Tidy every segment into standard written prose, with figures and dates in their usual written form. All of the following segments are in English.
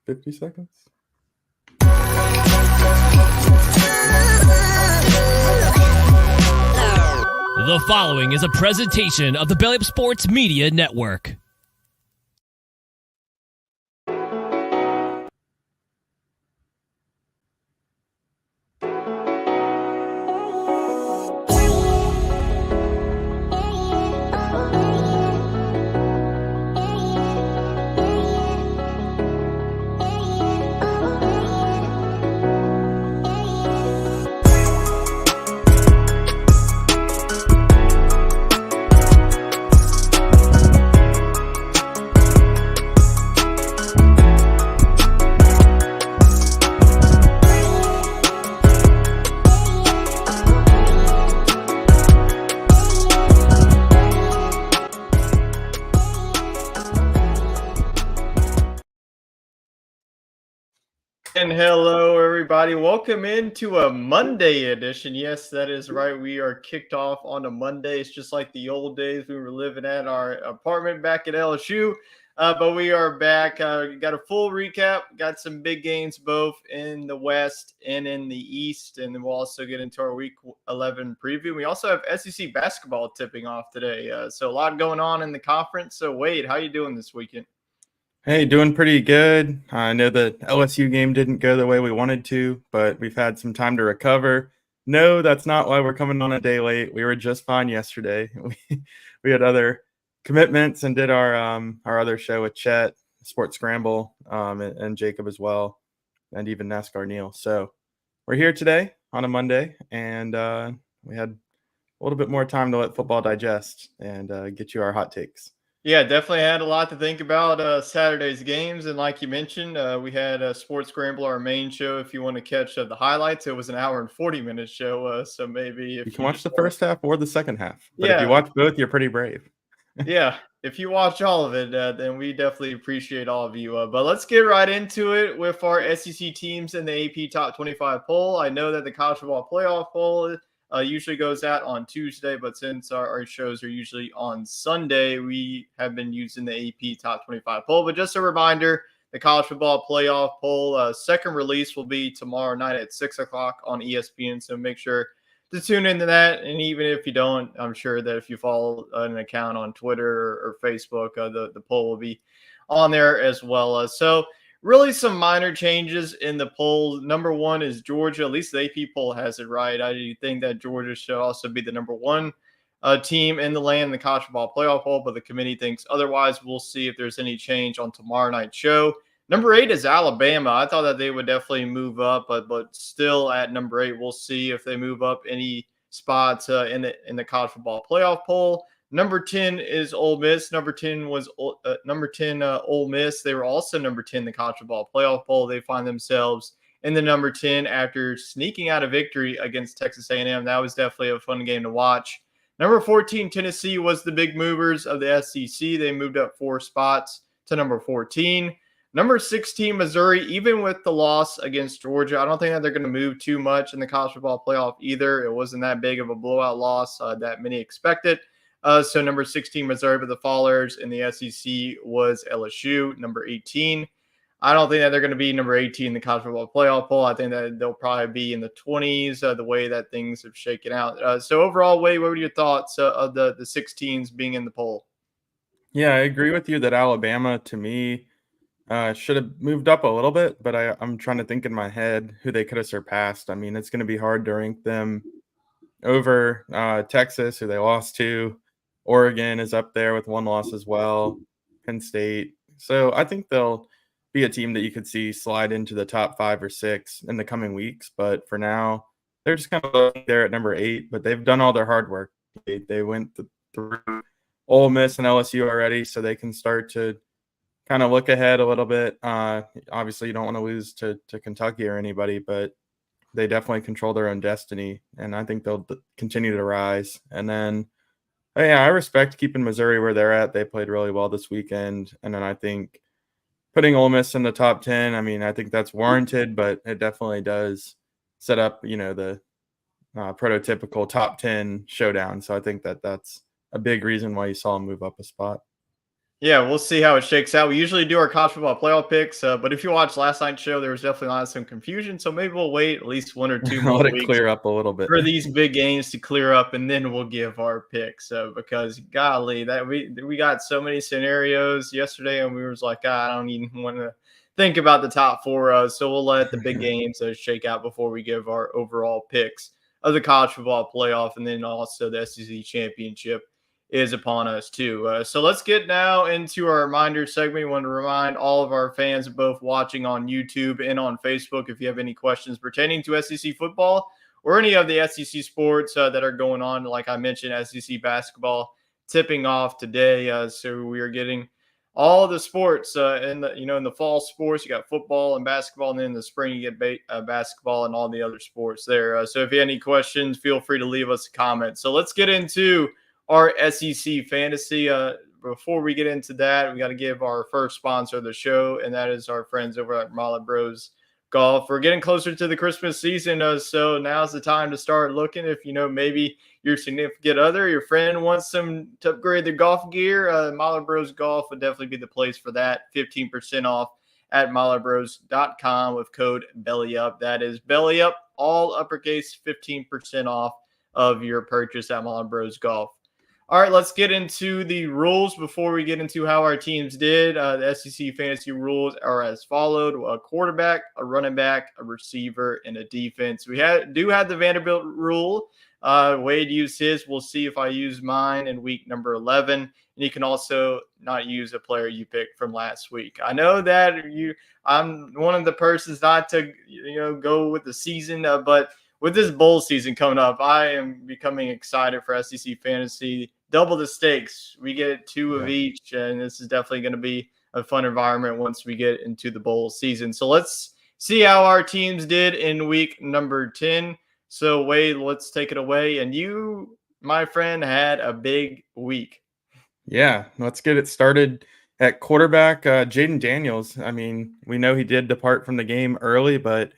50 seconds. The following is a presentation of the Belly Up Sports Media Network. And hello, everybody. Welcome into a Monday edition. Yes, that is right. We are kicked off on a Monday. It's just like the old days we were living at our apartment back at LSU. But we are back. Got a full recap. Got some big games both in the West and in the East. And then we'll also get into our Week 11 preview. We also have SEC basketball tipping off today. So a lot going on in the conference. So Wade, how you doing this weekend? Hey, doing pretty good. I know the LSU game didn't go the way we wanted to, but we've had some time to recover. No, that's not why we're coming on a day late. We were just fine yesterday. We had other commitments and did our other show with Chet, Sports Scramble, and Jacob as well, and even NASCAR Neil. So we're here today on a Monday, and we had a little bit more time to let football digest and get you our hot takes. Yeah, definitely had a lot to think about Saturday's games. And like you mentioned, we had Sports Scramble, our main show. If you want to catch the highlights, it was an hour and 40-minute show. So maybe if you can watch the first half or the second half. But yeah, if you watch both, you're pretty brave. Yeah, if you watch all of it, then we definitely appreciate all of you. But let's get right into it with our SEC teams in the AP Top 25 poll. I know that the college football playoff poll usually goes out on Tuesday, but since our shows are usually on Sunday, we have been using the AP Top 25 poll. But just a reminder, the college football playoff poll second release will be tomorrow night at 6 o'clock on ESPN. So make sure to tune into that. And even if you don't, I'm sure that if you follow an account on Twitter or Facebook, the poll will be on there as well. So really some minor changes in the poll. Number one is Georgia. At least the AP poll has it right. I do think that Georgia should also be the number one team in the land in the college football playoff poll, but the committee thinks otherwise. We'll see if there's any change on tomorrow night's show. Number 8 is Alabama. I thought that they would definitely move up, but still at number 8, we'll see if they move up any spots in the college football playoff poll. Number 10 is Ole Miss. Number 10 was Ole Miss. They were also number 10 in the college football playoff poll. They find themselves in the number 10 after sneaking out a victory against Texas A&M. That was definitely a fun game to watch. Number 14, Tennessee was the big movers of the SEC. They moved up 4 spots to number 14. Number 16, Missouri, even with the loss against Georgia, I don't think that they're going to move too much in the college football playoff either. It wasn't that big of a blowout loss that many expected. So number 16, Missouri, but the fallers in the SEC was LSU, number 18. I don't think that they're going to be number 18 in the college football playoff poll. I think that they'll probably be in the 20s, the way that things have shaken out. So overall, Wade, what were your thoughts of the 16s being in the poll? Yeah, I agree with you that Alabama, to me, should have moved up a little bit, but I'm trying to think in my head who they could have surpassed. I mean, it's going to be hard to rank them over Texas, who they lost to. Oregon is up there with 1 loss as well. Penn State. So I think they'll be a team that you could see slide into the top 5 or 6 in the coming weeks. But for now, they're just kind of there at number 8. But they've done all their hard work. They went through Ole Miss and LSU already, so they can start to kind of look ahead a little bit. Obviously, you don't want to lose to Kentucky or anybody, but they definitely control their own destiny, and I think they'll continue to rise. And then, yeah, I respect keeping Missouri where they're at. They played really well this weekend, and then I think putting Ole Miss in the top 10, I mean, I think that's warranted, but it definitely does set up, the prototypical top 10 showdown. So I think that's a big reason why you saw them move up a spot. Yeah, we'll see how it shakes out. We usually do our college football playoff picks, but if you watched last night's show, there was definitely a lot of some confusion. So maybe we'll wait at least 1 or 2 more Let it weeks clear up a little bit. for these big games to clear up, and then we'll give our picks. Because golly, that we got so many scenarios yesterday, and we was like, "God, I don't even want to think about the top four." So we'll let the big games shake out before we give our overall picks of the college football playoff, and then also the SEC championship is upon us too. So let's get now into our reminder segment. We want to remind all of our fans, both watching on YouTube and on Facebook, if you have any questions pertaining to SEC football or any of the SEC sports that are going on. Like I mentioned, SEC basketball tipping off today. So we are getting all the sports in the fall sports. You got football and basketball, and then in the spring you get basketball and all the other sports there. So if you have any questions, feel free to leave us a comment. So let's get into our SEC fantasy. Before we get into that, we got to give our first sponsor of the show, and that is our friends over at Mala Bros Golf. We're getting closer to the Christmas season, so now's the time to start looking. If maybe your significant other, your friend wants to upgrade their golf gear, Mala Bros Golf would definitely be the place for that. 15% off at malabros.com with code BELLYUP. That is BELLYUP, all uppercase, 15% off of your purchase at Mala Bros Golf. All right, let's get into the rules before we get into how our teams did. The SEC fantasy rules are as followed: a quarterback, a running back, a receiver, and a defense. We do have the Vanderbilt rule. Wade used his. We'll see if I use mine in week number 11. And you can also not use a player you picked from last week. I know that I'm one of the persons not to go with the season, but with this bowl season coming up, I am becoming excited for SEC fantasy. Double the stakes. We get two of each, and this is definitely going to be a fun environment once we get into the bowl season. So let's see how our teams did in week number 10. So, Wade, let's take it away. And you, my friend, had a big week. Yeah, let's get it started at quarterback. Jaden Daniels. I mean, we know he did depart from the game early, but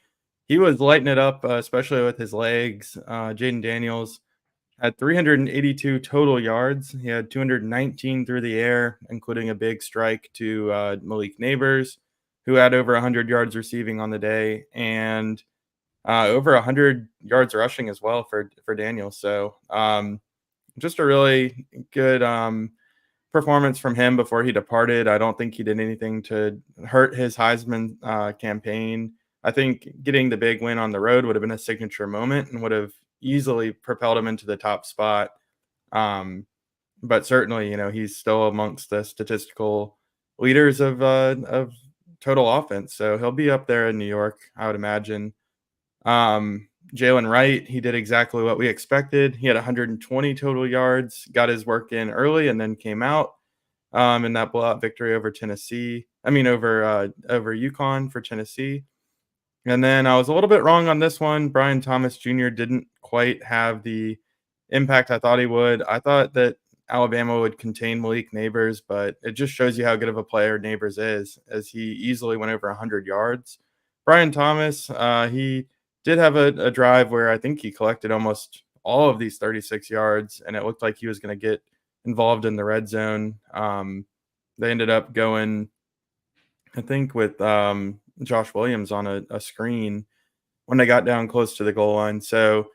he was lighting it up, especially with his legs. Jaden Daniels had 382 total yards. He had 219 through the air, including a big strike to Malik Neighbors, who had over 100 yards receiving on the day, and over 100 yards rushing as well for Daniels. So just a really good performance from him before he departed. I don't think he did anything to hurt his Heisman campaign. I think getting the big win on the road would have been a signature moment and would have easily propelled him into the top spot. But certainly, he's still amongst the statistical leaders of total offense. So he'll be up there in New York, I would imagine. Jalen Wright, he did exactly what we expected. He had 120 total yards, got his work in early, and then came out in that blowout victory over Tennessee. Over UConn for Tennessee. And then I was a little bit wrong on this one. Brian Thomas Jr. didn't quite have the impact I thought he would. I thought that Alabama would contain Malik Neighbors, but it just shows you how good of a player Neighbors is, as he easily went over 100 yards. Brian Thomas, he did have a drive where I think he collected almost all of these 36 yards, and it looked like he was going to get involved in the red zone. They ended up going, I think, with Josh Williams on a screen when they got down close to the goal line. So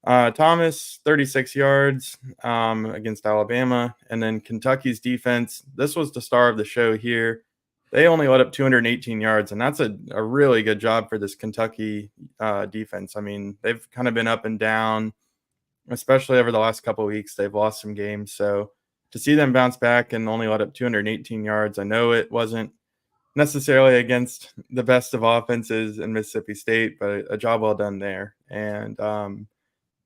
Thomas, 36 yards against Alabama. And then Kentucky's defense, this was the star of the show here. They only let up 218 yards, and that's a really good job for this Kentucky defense. I mean, they've kind of been up and down, especially over the last couple of weeks. They've lost some games. So to see them bounce back and only let up 218 yards, I know it wasn't necessarily against the best of offenses in Mississippi State, but a job well done there. And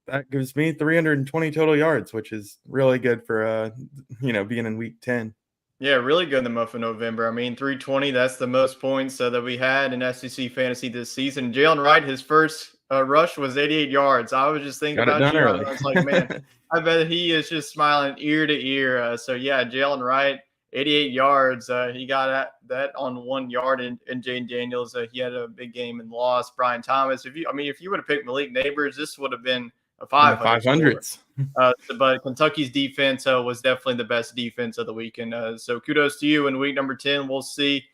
that gives me 320 total yards, which is really good for being in week 10. Yeah, really good in the month of November. I mean, 320, that's the most points that we had in SEC fantasy this season. Jalen Wright, his first rush was 88 yards. I was just thinking about you. Early. I was like, man, I bet he is just smiling ear to ear. So, yeah, Jalen Wright, 88 yards. He got that on 1 yard. And Jaden Daniels, he had a big game and lost. Brian Thomas, if you would have picked Malik Neighbors, this would have been a In the 500 score. 500s. But Kentucky's defense was definitely the best defense of the weekend. So kudos to you. In week number 10, we'll see.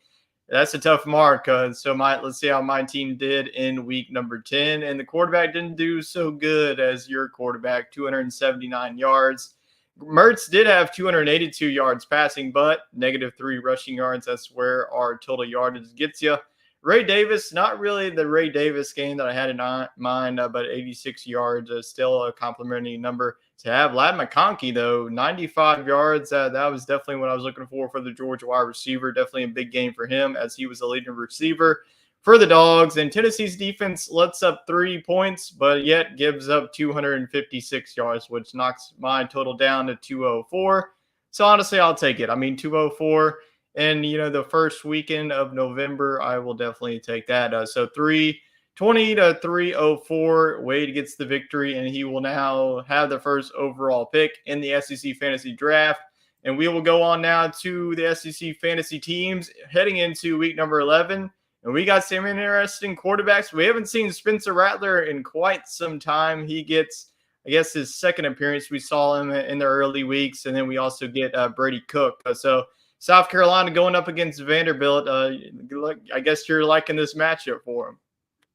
That's a tough mark. Let's see how my team did in week number 10. And the quarterback didn't do so good as your quarterback, 279 yards. Mertz did have 282 yards passing, but -3 rushing yards. That's where our total yardage gets you. Ray Davis, not really the Ray Davis game that I had in mind, but 86 yards is still a complimentary number to have. Lad McConkey, though, 95 yards. That was definitely what I was looking for the Georgia wide receiver. Definitely a big game for him as he was the leading receiver for the Dogs. And Tennessee's defense lets up 3 points, but yet gives up 256 yards, which knocks my total down to 204. So honestly, I'll take it. I mean, 204. And, the first weekend of November, I will definitely take that. So 320 to 304. Wade gets the victory, and he will now have the first overall pick in the SEC fantasy draft. And we will go on now to the SEC fantasy teams heading into week number 11. And we got some interesting quarterbacks. We haven't seen Spencer Rattler in quite some time. He gets, I guess, his second appearance. We saw him in the early weeks. And then we also get Brady Cook. So South Carolina going up against Vanderbilt. I guess you're liking this matchup for him.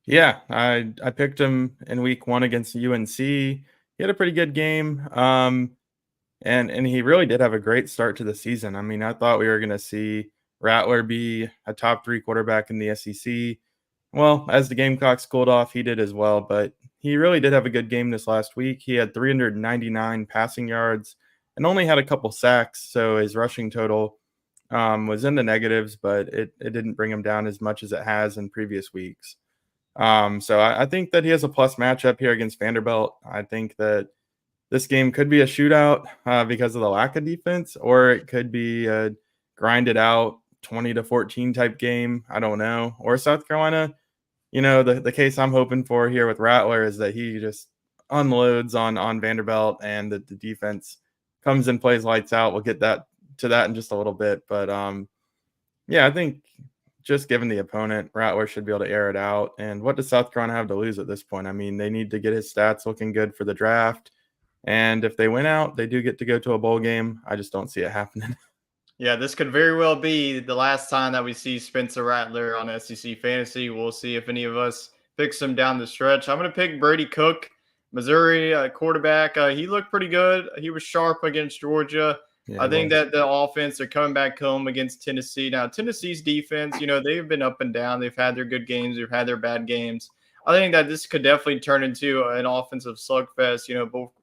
Yeah, I picked him in week 1 against UNC. He had a pretty good game. And he really did have a great start to the season. I mean, I thought we were going to see Rattler be a top 3 quarterback in the SEC. Well, as the Gamecocks cooled off, he did as well. But he really did have a good game this last week. He had 399 passing yards and only had a couple sacks. So his rushing total was in the negatives, but it didn't bring him down as much as it has in previous weeks. So I think that he has a plus matchup here against Vanderbilt. I think that this game could be a shootout because of the lack of defense, or it could be a grinded out 20-14 type game. I don't know. Or South Carolina, the case I'm hoping for here with Rattler is that he just unloads on Vanderbilt and the defense comes and plays lights out. We'll get to that in just a little bit. But yeah, I think just given the opponent, Rattler should be able to air it out. And what does South Carolina have to lose at this point? I mean, they need to get his stats looking good for the draft. And if they win out, they do get to go to a bowl game. I just don't see it happening. Yeah, this could very well be the last time that we see Spencer Rattler on SEC Fantasy. We'll see if any of us picks him down the stretch. I'm going to pick Brady Cook, Missouri quarterback. He looked pretty good. He was sharp against Georgia. Yeah, I think that the offense are coming back home against Tennessee. Now, Tennessee's defense, they've been up and down. They've had their good games. They've had their bad games. I think that this could definitely turn into an offensive slugfest.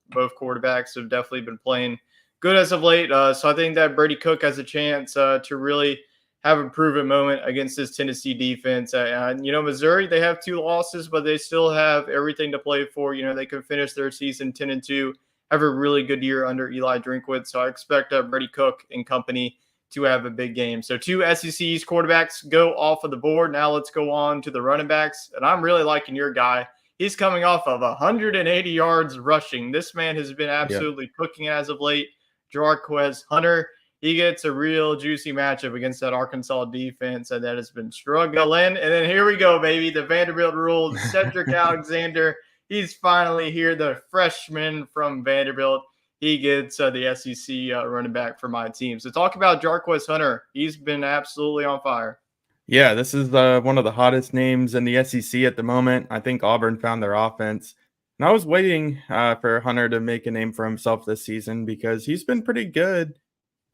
Both quarterbacks have definitely been playing good as of late. So I think that Brady Cook has a chance to really have a proven moment against this Tennessee defense. Missouri, they have 2 losses, but they still have everything to play for. They could finish their season 10-2, have a really good year under Eli Drinkwitz. So I expect Brady Cook and company to have a big game. So 2 SEC's quarterbacks go off of the board. Now let's go on to the running backs. And I'm really liking your guy. He's coming off of 180 yards rushing. This man has been absolutely cooking as of late. Jarquez Hunter, he gets a real juicy matchup against that Arkansas defense that has been struggling. And then here we go, baby. The Vanderbilt rules. Cedric Alexander, he's finally here. The freshman from Vanderbilt. He gets the SEC running back for my team. So talk about Jarquez Hunter. He's been absolutely on fire. Yeah, this is one of the hottest names in the SEC at the moment. I think Auburn found their offense. And I was waiting for Hunter to make a name for himself this season because he's been pretty good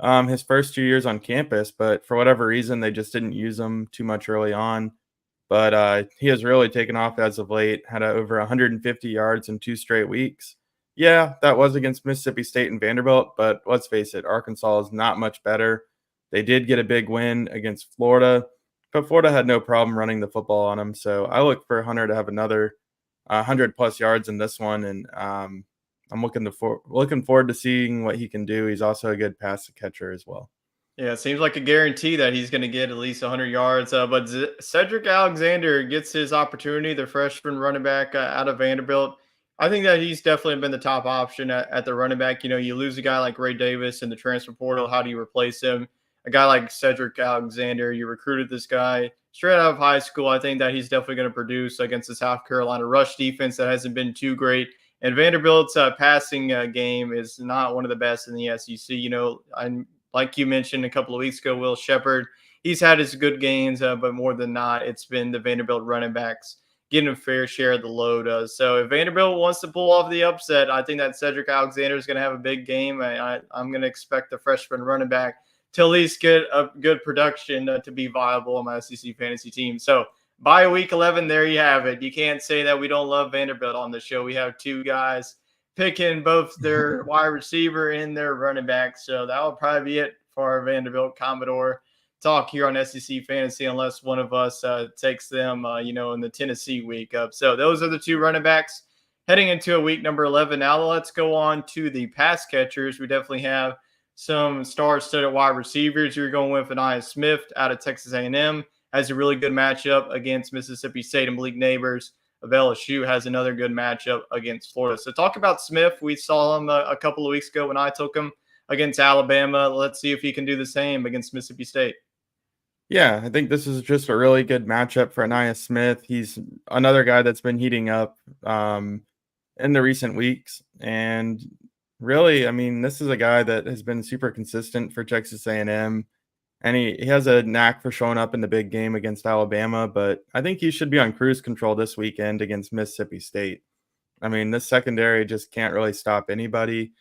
his first 2 years on campus. But for whatever reason, they just didn't use him too much early on. But he has really taken off as of late, had over 150 yards in 2 straight weeks. Yeah, that was against Mississippi State and Vanderbilt, but let's face it, Arkansas is not much better. They did get a big win against Florida, but Florida had no problem running the football on them. So I look for Hunter to have another 100-plus yards in this one, and I'm looking forward to seeing what he can do. He's also a good pass catcher as well. Yeah, it seems like a guarantee that he's going to get at least 100 yards. But Cedric Alexander gets his opportunity, the freshman running back out of Vanderbilt. I think that he's definitely been the top option at the running back. You lose a guy like Ray Davis in the transfer portal. How do you replace him? A guy like Cedric Alexander, you recruited this guy straight out of high school. I think that he's definitely going to produce against the South Carolina rush defense that hasn't been too great. And Vanderbilt's passing game is not one of the best in the SEC. Like you mentioned a couple of weeks ago, Will Shepherd, he's had his good gains, but more than not, it's been the Vanderbilt running backs getting a fair share of the load. So if Vanderbilt wants to pull off the upset, I think that Cedric Alexander is going to have a big game. I'm going to expect the freshman running back to at least get a good production to be viable on my SEC fantasy team. So by week 11, there you have it. You can't say that we don't love Vanderbilt on the show. We have two guys picking both their wide receiver and their running back. So that will probably be it for our Vanderbilt Commodore talk here on SEC Fantasy, unless one of us takes them, in the Tennessee week. So those are the two running backs heading into a week number 11. Now let's go on to the pass catchers. We definitely have some star-studded wide receivers. You're going with Anaya Smith out of Texas A&M. Has a really good matchup against Mississippi State, and Malik Neighbors of LSU has another good matchup against Florida. So talk about Smith. We saw him a couple of weeks ago when I took him against Alabama. Let's see if he can do the same against Mississippi State. Yeah, I think this is just a really good matchup for Anaya Smith. He's another guy that's been heating up in the recent weeks. And really, I mean, this is a guy that has been super consistent for Texas A&M. And he has a knack for showing up in the big game against Alabama. But I think he should be on cruise control this weekend against Mississippi State. I mean, this secondary just can't really stop anybody.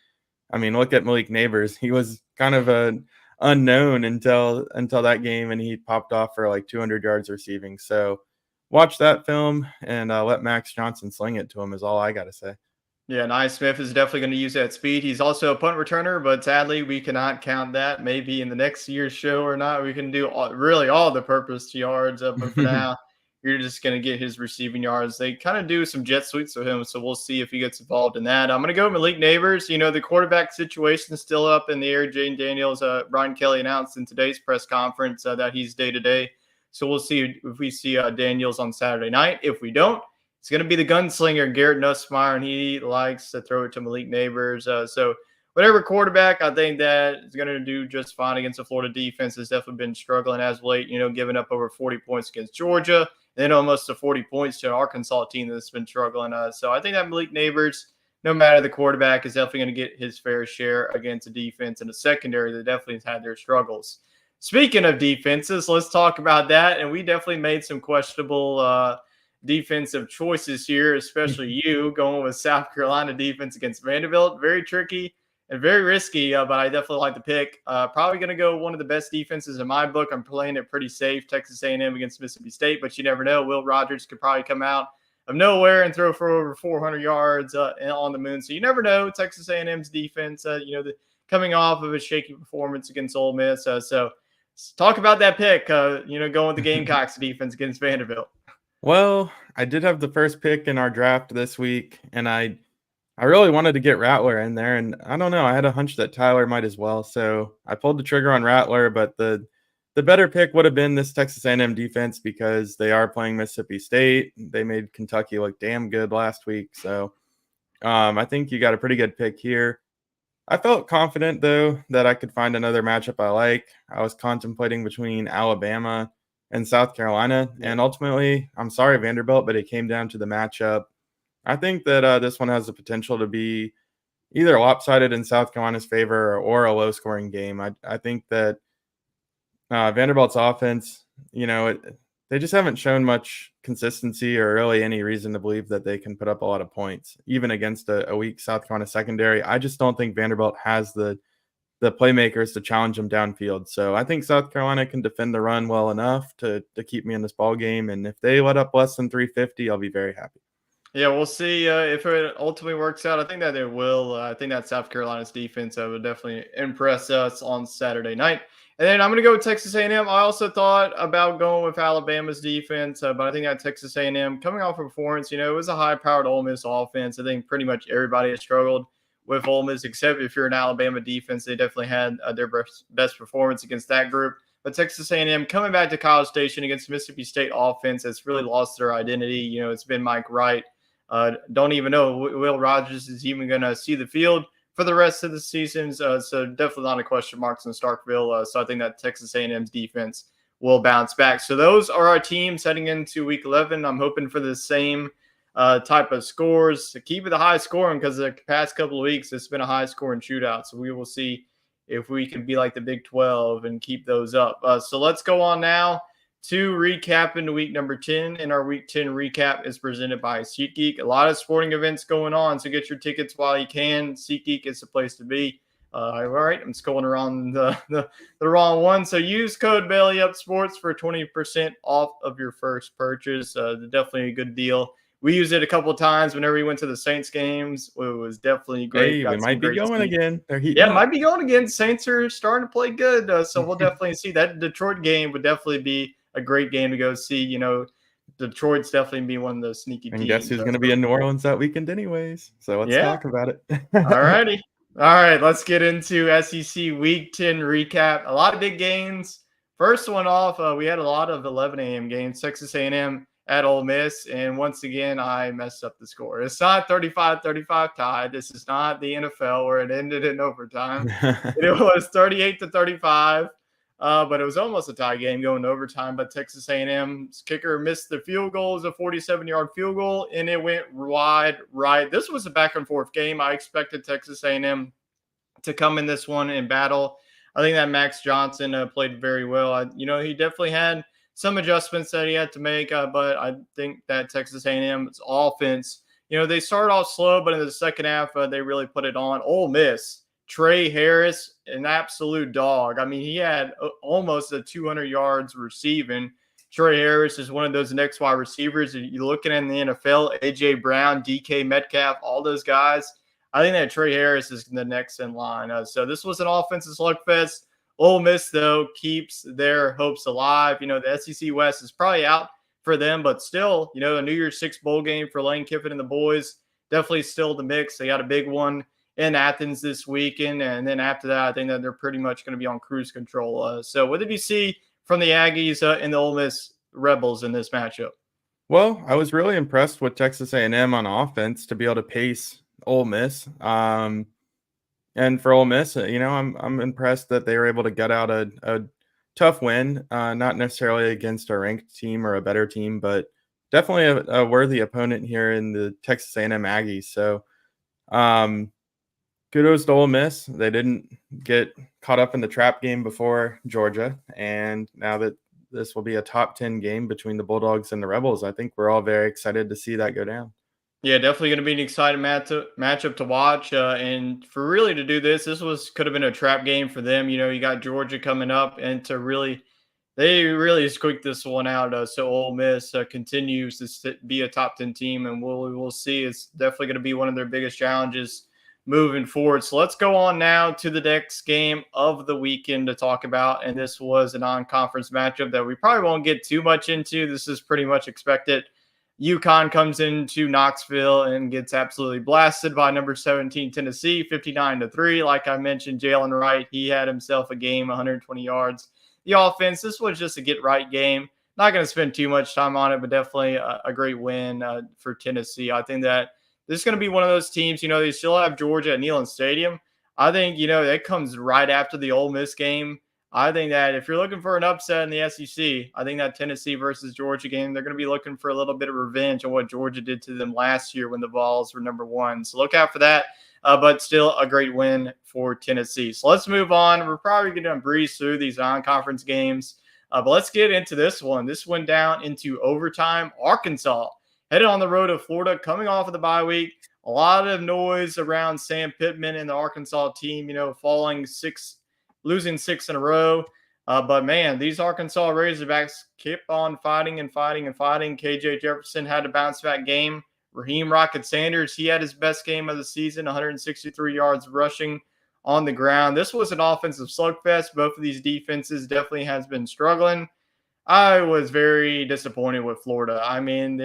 I mean, look at Malik Neighbors. He was kind of an unknown until that game, and he popped off for like 200 yards receiving. So watch that film and let Max Johnson sling it to him is all I got to say. Yeah, Nye Smith is definitely going to use that speed. He's also a punt returner, but sadly, we cannot count that. Maybe in the next year's show or not, we can do all the purpose yards. But for now, you're just going to get his receiving yards. They kind of do some jet sweeps with him, so we'll see if he gets involved in that. I'm going to go Malik Neighbors. The quarterback situation is still up in the air. Jane Daniels, Brian Kelly announced in today's press conference that he's day-to-day. So we'll see if we see Daniels on Saturday night. If we don't, it's going to be the gunslinger, Garrett Nussmeier, and he likes to throw it to Malik Neighbors. So whatever quarterback, I think that is going to do just fine against the Florida defense. Has definitely been struggling as of late, giving up over 40 points against Georgia, and then almost to 40 points to an Arkansas team that's been struggling. So I think that Malik Neighbors, no matter the quarterback, is definitely going to get his fair share against a defense and a secondary that definitely has had their struggles. Speaking of defenses, let's talk about that. And we definitely made some questionable defensive choices here, especially you going with South Carolina defense against Vanderbilt. Very tricky and very risky, but I definitely like the pick. Probably going to go one of the best defenses in my book. I'm playing it pretty safe, Texas A&M against Mississippi State, but you never know. Will Rogers could probably come out of nowhere and throw for over 400 yards on the moon. So you never know. Texas A&M's defense, coming off of a shaky performance against Ole Miss. So talk about that pick, going with the Gamecocks defense against Vanderbilt. Well, I did have the first pick in our draft this week, and I really wanted to get Rattler in there, and I don't know. I had a hunch that Tyler might as well, so I pulled the trigger on Rattler. But the better pick would have been this Texas A&M defense because they are playing Mississippi State. They made Kentucky look damn good last week, so I think you got a pretty good pick here. I felt confident, though, that I could find another matchup I like. I was contemplating between Alabama and South Carolina, and ultimately, I'm sorry, Vanderbilt, but it came down to the matchup. I think that this one has the potential to be either lopsided in South Carolina's favor or a low-scoring game. I think that Vanderbilt's offense, they just haven't shown much consistency or really any reason to believe that they can put up a lot of points, even against a weak South Carolina secondary. I just don't think Vanderbilt has the playmakers to challenge them downfield. So I think South Carolina can defend the run well enough to keep me in this ball game. And if they let up less than 350, I'll be very happy. Yeah, we'll see if it ultimately works out. I think that it will. I think that South Carolina's defense will definitely impress us on Saturday night. And then I'm going to go with Texas A&M. I also thought about going with Alabama's defense, but I think that Texas A&M, coming off a performance, it was a high-powered Ole Miss offense. I think pretty much everybody has struggled with Ole Miss, except if you're an Alabama defense. They definitely had their best performance against that group. But Texas A&M coming back to College Station against Mississippi State offense has really lost their identity. It's been Mike Wright. Don't even know Will Rogers is even going to see the field for the rest of the season. So definitely not a question marks in Starkville. So I think that Texas A&M's defense will bounce back. So those are our teams heading into Week 11. I'm hoping for the same type of scores to keep it a high scoring, because the past couple of weeks it's been a high scoring shootout. So we will see if we can be like the Big 12 and keep those up. So let's go on now to recap into week number 10. And our week 10 recap is presented by SeatGeek. A lot of sporting events going on, so get your tickets while you can. SeatGeek is the place to be. All right, I'm scrolling around the wrong one. So use code BellyUpSports for 20% off of your first purchase. Definitely a good deal. We used it a couple of times whenever we went to the Saints games. It was definitely great. Hey, Got we might be going again. They're heating up. Might be going again. Saints are starting to play good. So we'll definitely see. That Detroit game would definitely be a great game to go see. Detroit's definitely be one of those sneaky teams. And guess who's going to be in New Orleans that weekend anyways? So let's talk about it. All righty. All right, let's get into SEC Week 10 recap. A lot of big games. First one off, we had a lot of 11 a.m. games. Texas A&M at Ole Miss, and once again, I messed up the score. It's not 35-35 tied. This is not the NFL where it ended in overtime. It was 38-35, but it was almost a tie game going to overtime. But Texas A&M's kicker missed the field goal. It was a 47-yard field goal, and it went wide right. This was a back-and-forth game. I expected Texas A&M to come in this one and battle. I think that Max Johnson played very well. He definitely had some adjustments that he had to make, but I think that Texas A&M's offense, they started off slow, but in the second half, they really put it on. Ole Miss, Trey Harris, an absolute dog. I mean, he had almost 200 yards receiving. Trey Harris is one of those next wide receivers. You're looking in the NFL, A.J. Brown, DK Metcalf, all those guys. I think that Trey Harris is the next in line. So this was an offensive slugfest. Ole Miss, though, keeps their hopes alive. The SEC West is probably out for them, but still, a New Year's Six bowl game for Lane Kiffin and the boys. Definitely still the mix. They got a big one in Athens this weekend, and then after that, I think that they're pretty much going to be on cruise control. So what did you see from the Aggies and the Ole Miss Rebels in this matchup? Well, I was really impressed with Texas A&M on offense to be able to pace Ole Miss. And for Ole Miss, I'm impressed that they were able to gut out a tough win, not necessarily against a ranked team or a better team, but definitely a worthy opponent here in the Texas A&M Aggies. So kudos to Ole Miss. They didn't get caught up in the trap game before Georgia, and now that this will be a top 10 game between the Bulldogs and the Rebels, I think we're all very excited to see that go down. Yeah, definitely going to be an exciting matchup to watch. And for really to do this could have been a trap game for them. You got Georgia coming up, and they really squeaked this one out. So Ole Miss continues to be a top 10 team, and we'll see. It's definitely going to be one of their biggest challenges moving forward. So let's go on now to the next game of the weekend to talk about. And this was a non-conference matchup that we probably won't get too much into. This is pretty much expected. UConn comes into Knoxville and gets absolutely blasted by number 17 Tennessee, 59-3. Like I mentioned, Jalen Wright, he had himself a game, 120 yards. The offense, this was just a get-right game. Not going to spend too much time on it, but definitely a great win for Tennessee. I think that this is going to be one of those teams, they still have Georgia at Neyland Stadium. I think, that comes right after the Ole Miss game. I think that if you're looking for an upset in the SEC, I think that Tennessee versus Georgia game, they're going to be looking for a little bit of revenge on what Georgia did to them last year when the Vols were number one. So look out for that, but still a great win for Tennessee. So let's move on. We're probably going to breeze through these non-conference games, but let's get into this one. This went down into overtime. Arkansas headed on the road to Florida, coming off of the bye week. A lot of noise around Sam Pittman and the Arkansas team, losing 6 in a row. But, man, these Arkansas Razorbacks keep on fighting and fighting and fighting. KJ Jefferson had a bounce-back game. Raheem Rocket Sanders, he had his best game of the season, 163 yards rushing on the ground. This was an offensive slugfest. Both of these defenses definitely has been struggling. I was very disappointed with Florida. I mean,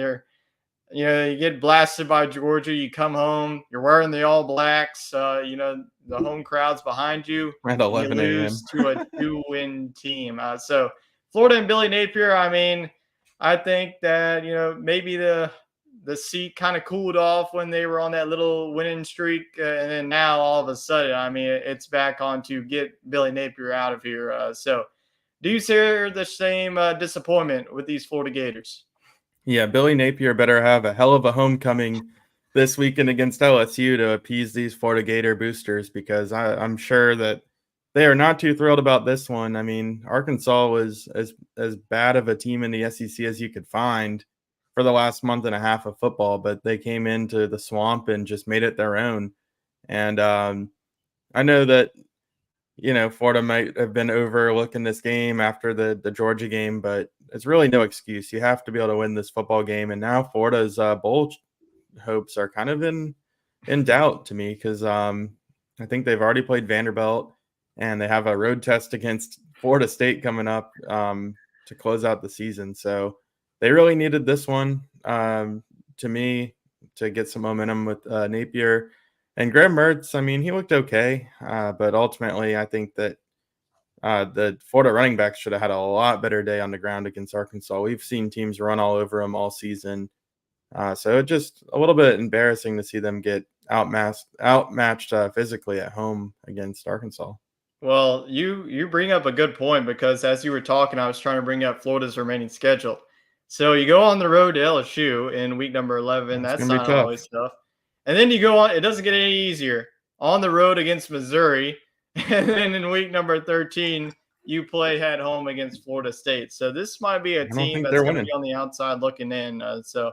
you get blasted by Georgia, you come home, you're wearing the All Blacks, the home crowd's behind you. At 11 a.m. You lose to a 2-win team. So Florida and Billy Napier, I mean, I think that, maybe the seat kind of cooled off when they were on that little winning streak. And then now all of a sudden, I mean, it's back on to get Billy Napier out of here. So do you share the same disappointment with these Florida Gators? Yeah, Billy Napier better have a hell of a homecoming this weekend against LSU to appease these Florida Gator boosters because I'm sure that they are not too thrilled about this one. I mean, Arkansas was as bad of a team in the SEC as you could find for the last month and a half of football, but they came into the swamp and just made it their own. And I know that Florida might have been overlooking this game after the Georgia game, but it's really no excuse. You have to be able to win this football game. And now Florida's bowl hopes are kind of in doubt to me because I think they've already played Vanderbilt and they have a road test against Florida State coming up to close out the season. So they really needed this one to me to get some momentum with Napier. And Graham Mertz, I mean, he looked okay, but ultimately I think that the Florida running backs should have had a lot better day on the ground against Arkansas. We've seen teams run all over them all season. So it's just a little bit embarrassing to see them get outmatched physically at home against Arkansas. Well, you bring up a good point because as you were talking, I was trying to bring up Florida's remaining schedule. So you go on the road to LSU in week number 11. It's That's going to be not tough. always tough. And then you go on. It doesn't get any easier. On the road against Missouri, and then in week number 13, you play at home against Florida State. So this might be a I don't team think that's they're going to winning. be on the outside looking in. So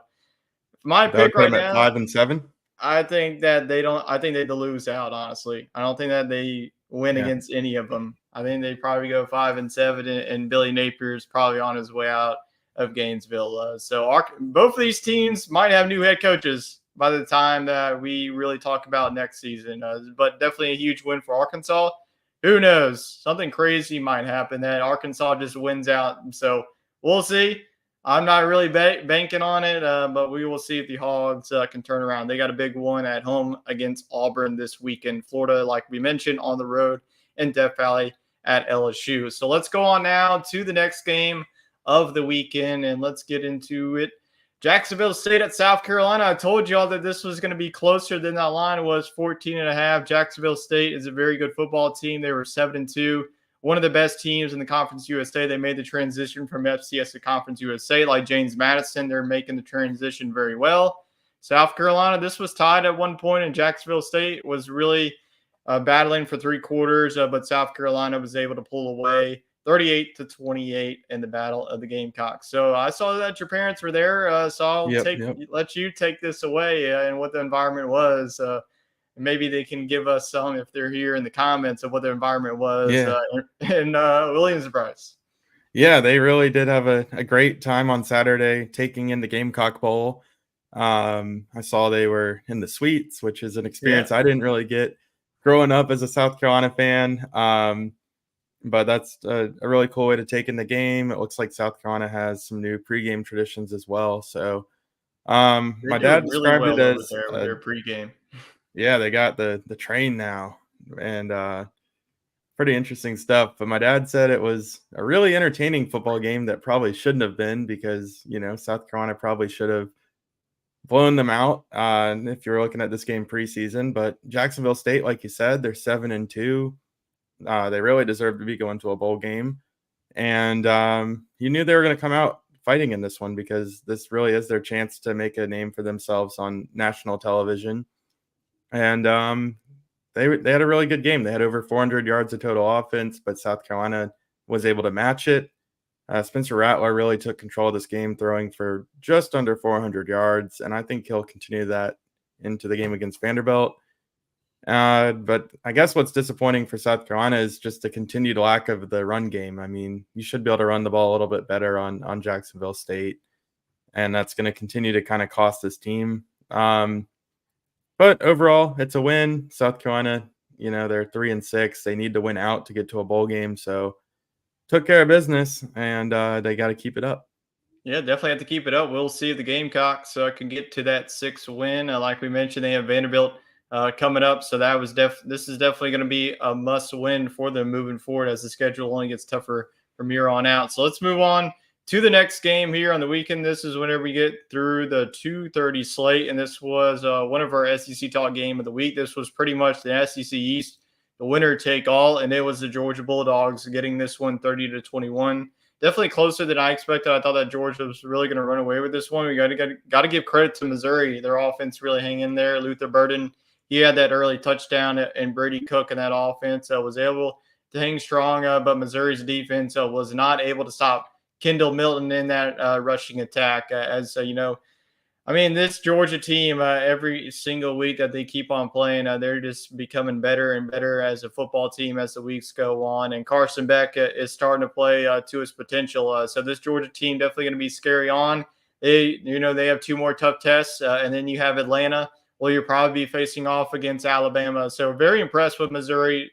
my That would pick put right them at now, 5-7. I think that they don't. I think they lose out. Honestly, I don't think that they win Yeah. against any of them. I think they probably go 5-7, and Billy Napier's probably on his way out of Gainesville. Both of these teams might have new head coaches by the time that we really talk about next season. But definitely a huge win for Arkansas. Who knows? Something crazy might happen that Arkansas just wins out. So we'll see. I'm not really banking on it, but we will see if the Hogs can turn around. They got a big one at home against Auburn this weekend. Florida, like we mentioned, on the road in Death Valley at LSU. So let's go on now to the next game of the weekend, and let's get into it. Jacksonville State at South Carolina. I told y'all that this was going to be closer than that line was 14.5. Jacksonville State is a very good football team. They were 7-2. One of the best teams in the Conference USA. They made the transition from FCS to Conference USA, like James Madison. They're making the transition very well. South Carolina, this was tied at one point, and Jacksonville State was really battling for three quarters, but South Carolina was able to pull away 38-28 in the battle of the Gamecocks. So I saw that your parents were there, so I'll let you take this away and what the environment was. Maybe they can give us some if they're here in the comments of what the environment was in Williamsburg. Yeah, they really did have a great time on Saturday taking in the Gamecock Bowl. I saw they were in the suites, which is an experience I didn't really get growing up as a South Carolina fan. But that's a really cool way to take in the game. It looks like South Carolina has some new pregame traditions as well. So my dad described it as with their pregame. Yeah, they got the train now, and pretty interesting stuff. But my dad said it was a really entertaining football game that probably shouldn't have been because South Carolina probably should have blown them out if you're looking at this game preseason. But Jacksonville State, like you said, they're 7-2. They really deserve to be going to a bowl game, and you knew they were going to come out fighting in this one because this really is their chance to make a name for themselves on national television. And they had a really good game. They had over 400 yards of total offense, but South Carolina was able to match it. Spencer Rattler really took control of this game, throwing for just under 400 yards, and I think he'll continue that into the game against Vanderbilt. But I guess what's disappointing for South Carolina is just the continued lack of the run game. I mean, you should be able to run the ball a little bit better on Jacksonville State, and that's going to continue to kind of cost this team. But overall, it's a win. South Carolina, they're 3-6. They need to win out to get to a bowl game. So took care of business, and they got to keep it up. Yeah, definitely have to keep it up. We'll see if the Gamecocks can get to that 6th win. Like we mentioned, they have Vanderbilt coming up. So this is definitely going to be a must win for them moving forward as the schedule only gets tougher from here on out. So let's move on to the next game here on the weekend. This is whenever we get through the 2:30 slate, and this was one of our SEC Talk game of the week. This was pretty much the SEC East, the winner take all, and it was the Georgia Bulldogs getting this one 30-21 definitely closer than I expected. I thought that Georgia was really going to run away with this one. We got to give credit to Missouri. Their offense really hang in there. Luther Burden, he had that early touchdown, and Brady Cook in that offense was able to hang strong. But Missouri's defense was not able to stop Kendall Milton in that rushing attack. This Georgia team, every single week that they keep on playing, they're just becoming better and better as a football team as the weeks go on. And Carson Beck is starting to play to his potential. So this Georgia team definitely going to be scary on. They have two more tough tests, and then you have Atlanta. Well, you'll probably be facing off against Alabama. So very impressed with Missouri,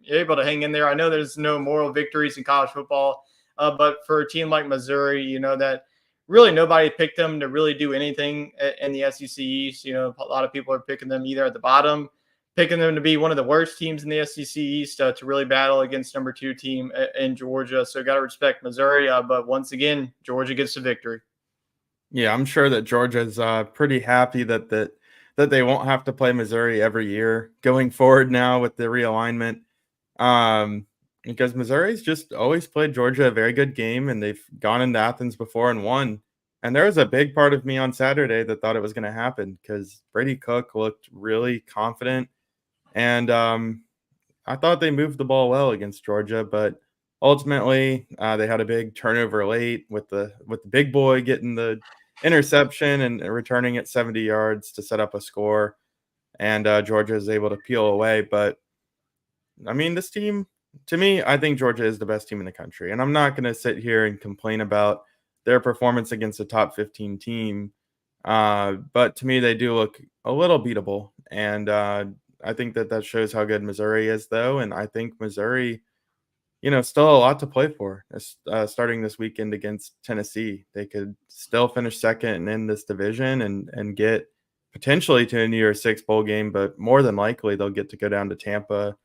able to hang in there. I know there's no moral victories in college football, but for a team like Missouri, that really nobody picked them to really do anything in the SEC East. A lot of people are picking them either at the bottom, picking them to be one of the worst teams in the SEC East to really battle against number 2 team in Georgia. So got to respect Missouri. But once again, Georgia gets the victory. Yeah, I'm sure that Georgia's pretty happy that they won't have to play Missouri every year going forward now with the realignment. Because Missouri's just always played Georgia a very good game, and they've gone into Athens before and won. And there was a big part of me on Saturday that thought it was going to happen because Brady Cook looked really confident. And I thought they moved the ball well against Georgia, but ultimately they had a big turnover late with the big boy getting the interception and returning it 70 yards to set up a score. And Georgia is able to peel away. But this team, to me, I think Georgia is the best team in the country. And I'm not going to sit here and complain about their performance against a top 15 team. But to me, they do look a little beatable. And I think that shows how good Missouri is, though. And I think Missouri, still a lot to play for. Starting this weekend against Tennessee, they could still finish second and end this division and get potentially to a New Year's Six bowl game. But more than likely, they'll get to go down to Tampa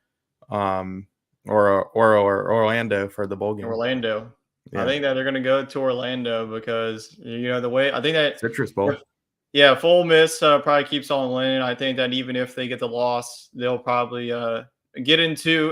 or Orlando for the bowl game. Orlando. Yeah. I think that they're going to go to Orlando because, the way I think that Citrus Bowl. Yeah, Ole Miss probably keeps on winning. I think that even if they get the loss, they'll probably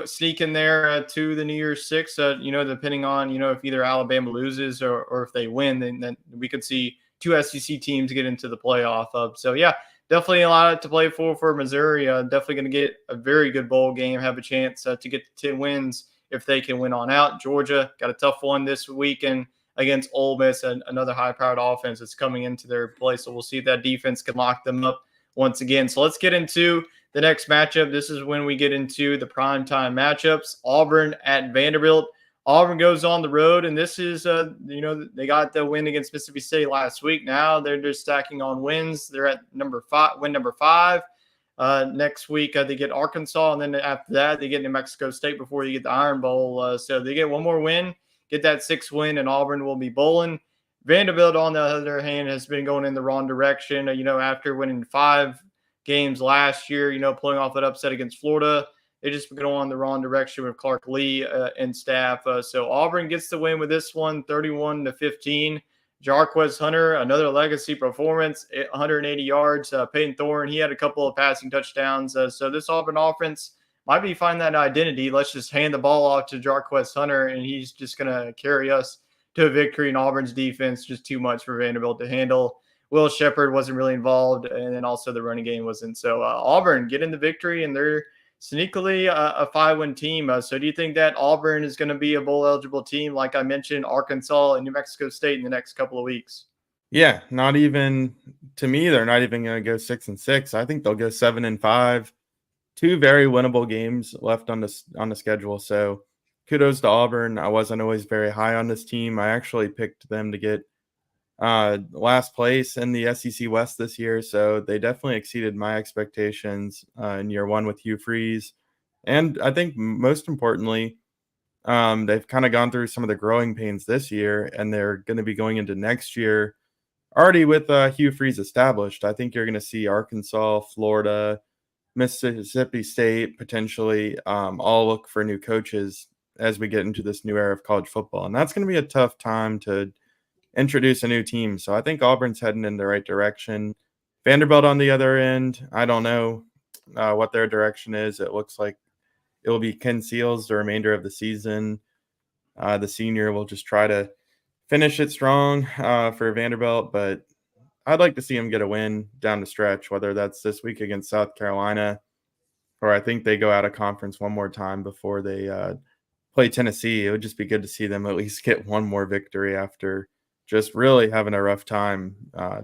sneak in there to the New Year's Six. Depending on if either Alabama loses or if they win, then we could see 2 SEC teams get into the playoff. So yeah, definitely a lot to play for Missouri. Definitely going to get a very good bowl game, have a chance to get to 10 wins if they can win on out. Georgia got a tough one this weekend against Ole Miss, and another high-powered offense that's coming into their place. So we'll see if that defense can lock them up once again. So let's get into the next matchup. This is when we get into the primetime matchups. Auburn at Vanderbilt. Auburn goes on the road, and this is, they got the win against Mississippi State last week. Now they're just stacking on wins. They're at win number 5. Next week, they get Arkansas, and then after that, they get New Mexico State before you get the Iron Bowl. So they get one more win, get that 6th win, and Auburn will be bowling. Vanderbilt, on the other hand, has been going in the wrong direction. After winning 5 games last year, pulling off that upset against Florida, they just go on the wrong direction with Clark Lee and staff. So Auburn gets the win with this one, 31-15. Jarquez Hunter, another legacy performance, 180 yards. Peyton Thorne, he had a couple of passing touchdowns. So this Auburn offense might be finding that identity. Let's just hand the ball off to Jarquez Hunter, and he's just going to carry us to a victory. In Auburn's defense, just too much for Vanderbilt to handle. Will Shepard wasn't really involved, and then also the running game wasn't. So Auburn getting the victory, and they're sneakily a 5-win team. So do you think that Auburn is going to be a bowl-eligible team, like I mentioned, Arkansas and New Mexico State in the next couple of weeks? Yeah, not even – to me, they're not even going to go 6-6. I think they'll go 7-5. 2 very winnable games left on the schedule. So kudos to Auburn. I wasn't always very high on this team. I actually picked them to get last place in the SEC West this year. So they definitely exceeded my expectations in year 1 with Hugh Freeze. And I think most importantly, they've kind of gone through some of the growing pains this year, and they're going to be going into next year already with Hugh Freeze established. I think you're going to see Arkansas, Florida, Mississippi State potentially all look for new coaches as we get into this new era of college football. And that's going to be a tough time to introduce a new team. So I think Auburn's heading in the right direction. Vanderbilt on the other end, I don't know what their direction is. It looks like it will be Ken Seals the remainder of the season. the senior will just try to finish it strong for Vanderbilt, but I'd like to see him get a win down the stretch, whether that's this week against South Carolina, or I think they go out of conference one more time before they play Tennessee. It would just be good to see them at least get one more victory after just really having a rough time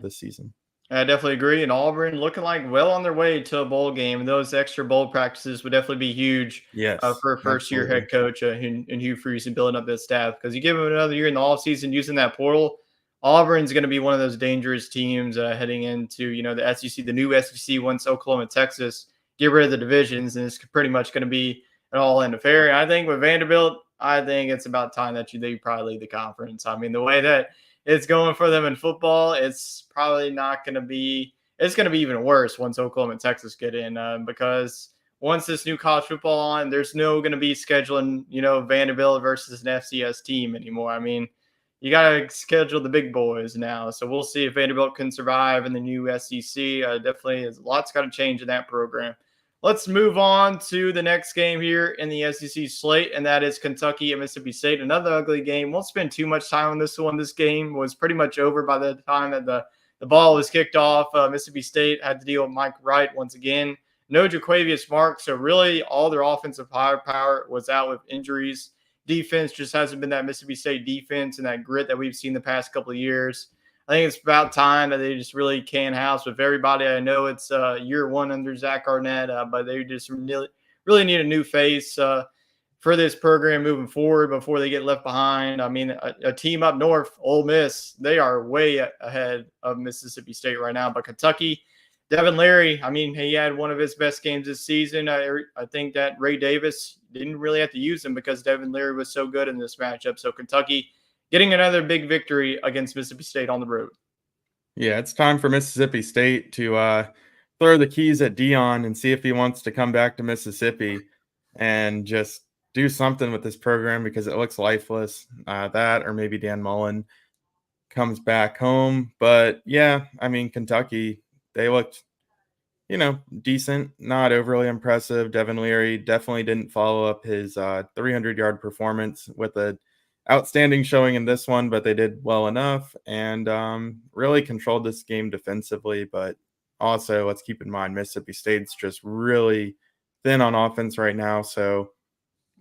this season. I definitely agree. And Auburn looking like well on their way to a bowl game. And those extra bowl practices would definitely be huge Yes, for a first year absolutely. head coach in Hugh Freeze and building up his staff. Because you give him another year in the offseason using that portal, Auburn's going to be one of those dangerous teams heading into the SEC, the new SEC once Oklahoma and Texas get rid of the divisions. And it's pretty much going to be an all-in affair. And I think with Vanderbilt, I think it's about time that they probably lead the conference. I mean, the way that it's going for them in football, it's probably not going to be – it's going to be even worse once Oklahoma and Texas get in because once this new college football on, there's no going to be scheduling, Vanderbilt versus an FCS team anymore. I mean, you got to schedule the big boys now. So we'll see if Vanderbilt can survive in the new SEC. Definitely a lot's got to change in that program. Let's move on to the next game here in the SEC slate, and that is Kentucky at Mississippi State. Another ugly game. Won't spend too much time on this one. This game was pretty much over by the time that the ball was kicked off. Mississippi State had to deal with Mike Wright once again. No Jaquavius Mark, so really all their offensive firepower was out with injuries. Defense just hasn't been that Mississippi State defense and that grit that we've seen the past couple of years. I think it's about time that they just really can house with everybody. I know it's year one under Zach Arnett, but they just really need a new face for this program moving forward before they get left behind. I mean, a team up north, Ole Miss, they are way ahead of Mississippi State right now. But Kentucky, Devin Leary, I mean, he had one of his best games this season. I think that Ray Davis didn't really have to use him because Devin Leary was so good in this matchup. So Kentucky getting another big victory against Mississippi State on the road. Yeah, it's time for Mississippi State to throw the keys at Dion and see if he wants to come back to Mississippi and just do something with this program because it looks lifeless. That or maybe Dan Mullen comes back home. But yeah, I mean, Kentucky, they looked, decent, not overly impressive. Devin Leary definitely didn't follow up his 300-yard performance with a outstanding showing in this one, but they did well enough and really controlled this game defensively. But also, let's keep in mind, Mississippi State's just really thin on offense right now. So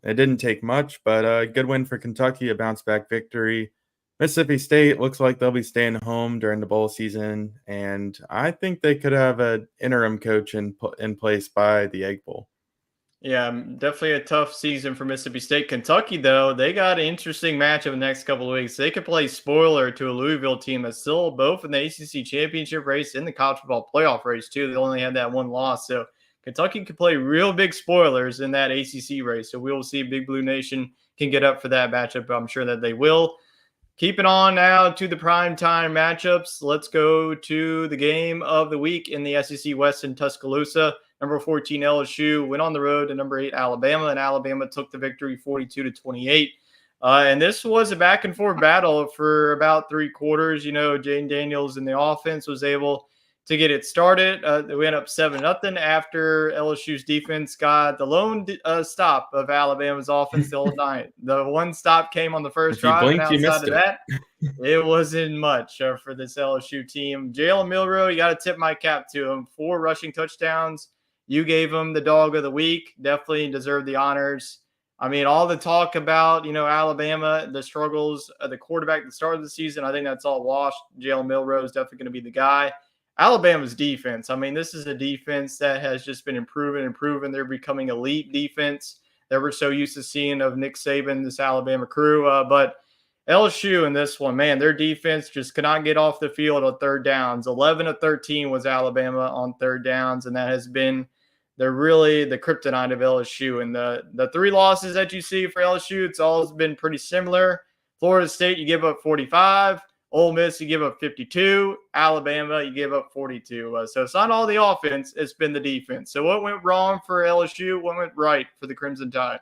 it didn't take much, but a good win for Kentucky, a bounce back victory. Mississippi State looks like they'll be staying home during the bowl season, and I think they could have an interim coach in place by the Egg Bowl. Yeah, definitely a tough season for Mississippi State. Kentucky, though, they got an interesting matchup in the next couple of weeks. They could play spoiler to a Louisville team that's still both in the ACC championship race and the college football playoff race, too. They only had that one loss. So Kentucky could play real big spoilers in that ACC race. So we will see Big Blue Nation can get up for that matchup. I'm sure that they will. Keeping on now to the primetime matchups. Let's go to the game of the week in the SEC West in Tuscaloosa. Number 14 LSU went on the road to number 8 Alabama, and Alabama took the victory 42-28. And this was a back and forth battle for about 3 quarters. Jane Daniels in the offense was able to get it started. They went up 7-0 after LSU's defense got the lone stop of Alabama's offense the whole night. The one stop came on the first drive, and outside of that, it wasn't much for this LSU team. Jalen Milroe, you got to tip my cap to him. 4 rushing touchdowns. You gave him the dog of the week. Definitely deserved the honors. I mean, all the talk about, Alabama, the struggles of the quarterback at the start of the season, I think that's all washed. Jalen Milroe is definitely going to be the guy. Alabama's defense, I mean, this is a defense that has just been improving. They're becoming elite defense that we're so used to seeing of Nick Saban, this Alabama crew. But LSU in this one, man, their defense just cannot get off the field on third downs. 11 of 13 was Alabama on third downs, and that has been really the kryptonite of LSU. And the 3 losses that you see for LSU, it's always been pretty similar. Florida State, you give up 45. Ole Miss, you give up 52. Alabama, you give up 42. So it's not all the offense, it's been the defense. So what went wrong for LSU? What went right for the Crimson Tide?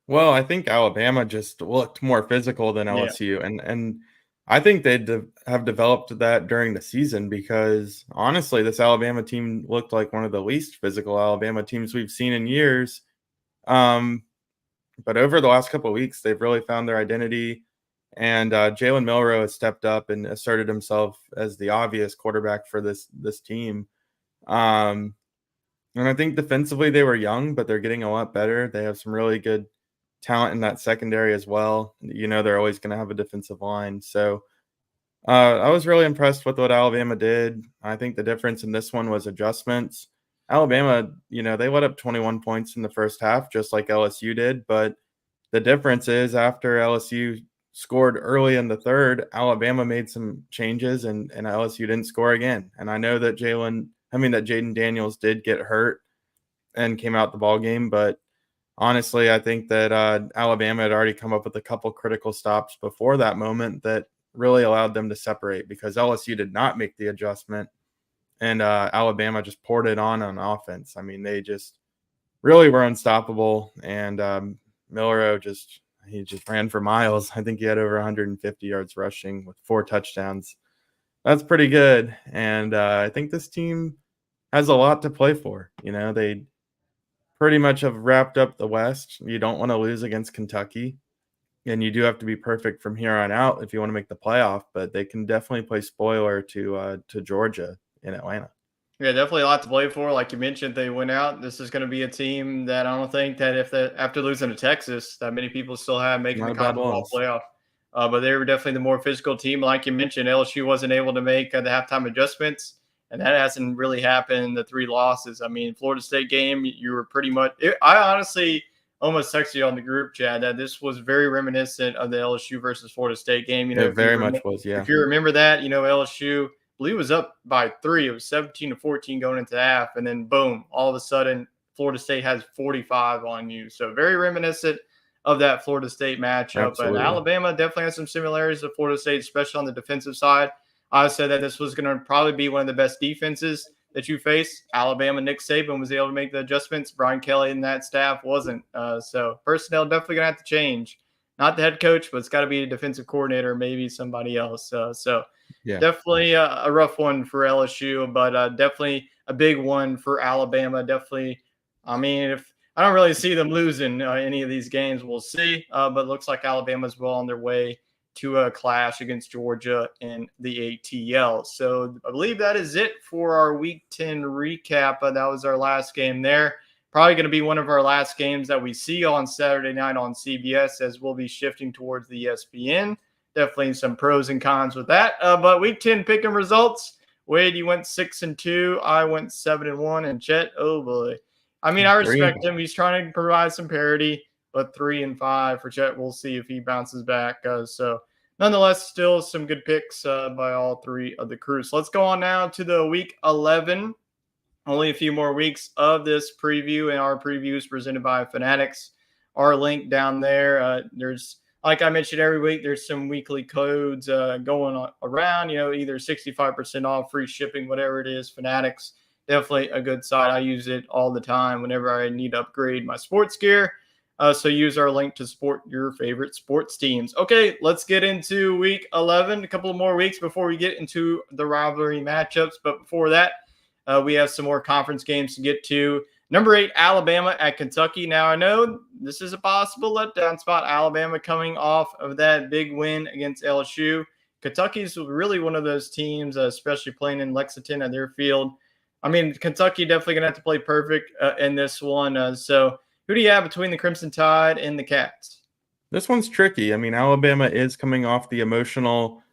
Well, I think Alabama just looked more physical than LSU, and I think they have developed that during the season because, honestly, this Alabama team looked like one of the least physical Alabama teams we've seen in years. But over the last couple of weeks, they've really found their identity. And Jalen Milroe has stepped up and asserted himself as the obvious quarterback for this team. Um, and I think defensively they were young, but they're getting a lot better. They have some really good talent in that secondary as well. They're always going to have a defensive line. So I was really impressed with what Alabama did. I think the difference in this one was adjustments. Alabama, they let up 21 points in the first half, just like LSU did. But the difference is after LSU scored early in the third, Alabama made some changes and LSU didn't score again. And I know that Jaden Daniels did get hurt and came out the ball game, but honestly, I think that Alabama had already come up with a couple critical stops before that moment that really allowed them to separate, because LSU did not make the adjustment and Alabama just poured it on offense. I mean, they just really were unstoppable, and Milroe just ran for miles. I think he had over 150 yards rushing with 4 touchdowns. That's pretty good, and I think this team has a lot to play for. They pretty much have wrapped up the West. You don't want to lose against Kentucky, and you do have to be perfect from here on out if you want to make the playoff, but they can definitely play spoiler to Georgia in Atlanta. Yeah, definitely a lot to play for. Like you mentioned, they went out. This is going to be a team that I don't think that after losing to Texas, that many people still have making Not the a bad college loss. football playoff. But they were definitely the more physical team. Like you mentioned, LSU wasn't able to make the halftime adjustments, and that hasn't really happened in the 3 losses. I mean, Florida State game, you were pretty much I honestly almost texted you on the group chat that this was very reminiscent of the LSU versus Florida State game. It very much was, yeah. If you remember that, LSU – I believe it was up by 3. It was 17-14 going into half. And then boom, all of a sudden, Florida State has 45 on you. So very reminiscent of that Florida State matchup. Absolutely. But Alabama definitely has some similarities to Florida State, especially on the defensive side. I said that this was going to probably be one of the best defenses that you face. Alabama, Nick Saban was able to make the adjustments. Brian Kelly and that staff wasn't. So personnel definitely going to have to change. Not the head coach, but it's got to be a defensive coordinator, maybe somebody else. Yeah. Definitely a rough one for LSU, but definitely a big one for Alabama. Definitely, I mean, if I don't really see them losing any of these games, we'll see. But it looks like Alabama's well on their way to a clash against Georgia in the ATL. So I believe that is it for our Week 10 recap. That was our last game there. Probably going to be one of our last games that we see on Saturday night on CBS, as we'll be shifting towards the ESPN. Definitely some pros and cons with that. But Week 10 picking results. Wade, you went 6-2. I went 7-1. And Chet, oh boy. I mean, I respect him. He's trying to provide some parity, but 3-5 for Chet. We'll see if he bounces back. So nonetheless, still some good picks by all 3 of the crews. So let's go on now to the Week 11. Only a few more weeks of this preview, and our preview is presented by Fanatics. Our link down there, there's, like I mentioned every week, there's some weekly codes going around, either 65% off, free shipping, whatever it is. Fanatics, definitely a good site. I use it all the time whenever I need to upgrade my sports gear. So use our link to support your favorite sports teams. Okay, let's get into Week 11. A couple of more weeks before we get into the rivalry matchups. But before that, we have some more conference games to get to. Number 8, Alabama at Kentucky. Now, I know this is a possible letdown spot. Alabama coming off of that big win against LSU. Kentucky's really one of those teams, especially playing in Lexington at their field. I mean, Kentucky definitely going to have to play perfect in this one. So who do you have between the Crimson Tide and the Cats? This one's tricky. I mean, Alabama is coming off the emotional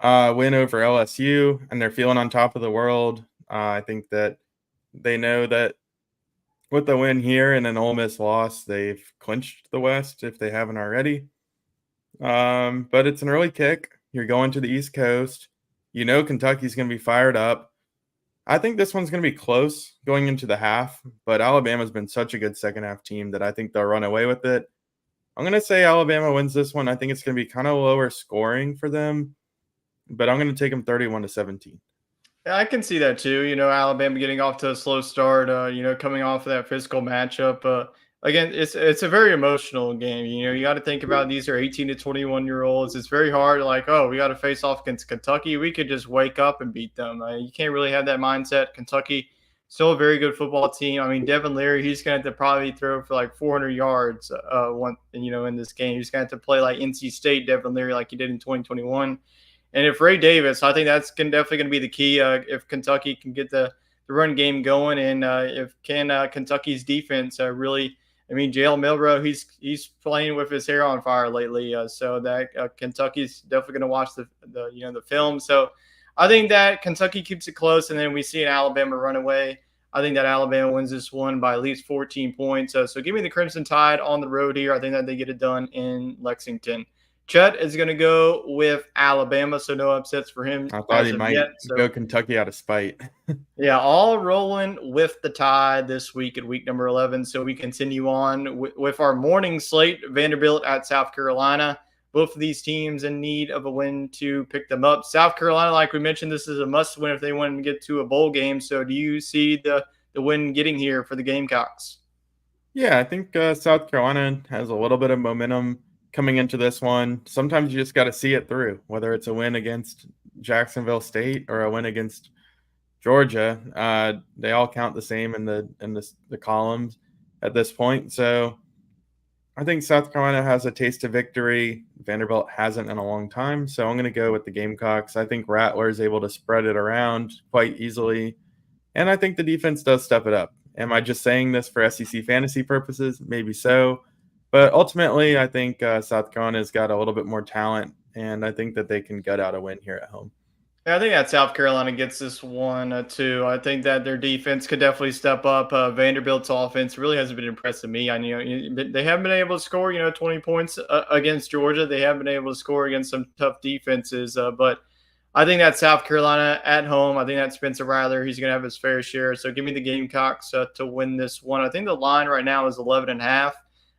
win over LSU, and they're feeling on top of the world. I think that they know that with the win here and an Ole Miss loss, they've clinched the West if they haven't already. But it's an early kick. You're going to the East Coast. Kentucky's going to be fired up. I think this one's going to be close going into the half, but Alabama's been such a good second half team that I think they'll run away with it. I'm going to say Alabama wins this one. I think it's going to be kind of lower scoring for them, but I'm going to take them 31-17. Yeah, I can see that too. Alabama getting off to a slow start, coming off of that physical matchup. Again, it's a very emotional game. You got to think about these are 18 to 21-year-olds. It's very hard. Like, oh, we got to face off against Kentucky. We could just wake up and beat them. You can't really have that mindset. Kentucky Still a very good football team. I mean, Devin Leary, he's going to have to probably throw for like 400 yards in this game. He's going to have to play like NC State Devin Leary like he did in 2021. And if Ray Davis, I think that's definitely going to be the key. If Kentucky can get the run game going, and if Kentucky's defense really, I mean, Jalen Milroe, he's playing with his hair on fire lately. So that Kentucky's definitely going to watch the film. So I think that Kentucky keeps it close, and then we see an Alabama runaway. I think that Alabama wins this one by at least 14 points. So give me the Crimson Tide on the road here. I think that they get it done in Lexington. Chet is going to go with Alabama, so no upsets for him. I thought he might go Kentucky out of spite. Yeah, all rolling with the Tide this week at week number 11. So we continue on with our morning slate. Vanderbilt at South Carolina. Both of these teams in need of a win to pick them up. South Carolina, like we mentioned, this is a must-win if they want to get to a bowl game. So do you see the win getting here for the Gamecocks? Yeah, I think South Carolina has a little bit of momentum coming into this one. Sometimes you just got to see it through, whether it's a win against Jacksonville State or a win against Georgia. They all count the same in the columns at this point. So I think South Carolina has a taste of victory. Vanderbilt hasn't in a long time. So I'm going to go with the Gamecocks. I think Rattler is able to spread it around quite easily. And I think the defense does step it up. Am I just saying this for SEC fantasy purposes? Maybe so. But ultimately, I think South Carolina's got a little bit more talent, and I think that they can gut out a win here at home. Yeah, I think that South Carolina gets this one, too. I think that their defense could definitely step up. Vanderbilt's offense really hasn't been impressive me. I they haven't been able to score, 20 points against Georgia. They haven't been able to score against some tough defenses. But I think that South Carolina at home, I think that Spencer Rattler, he's going to have his fair share. So give me the Gamecocks to win this one. I think the line right now is 11.5.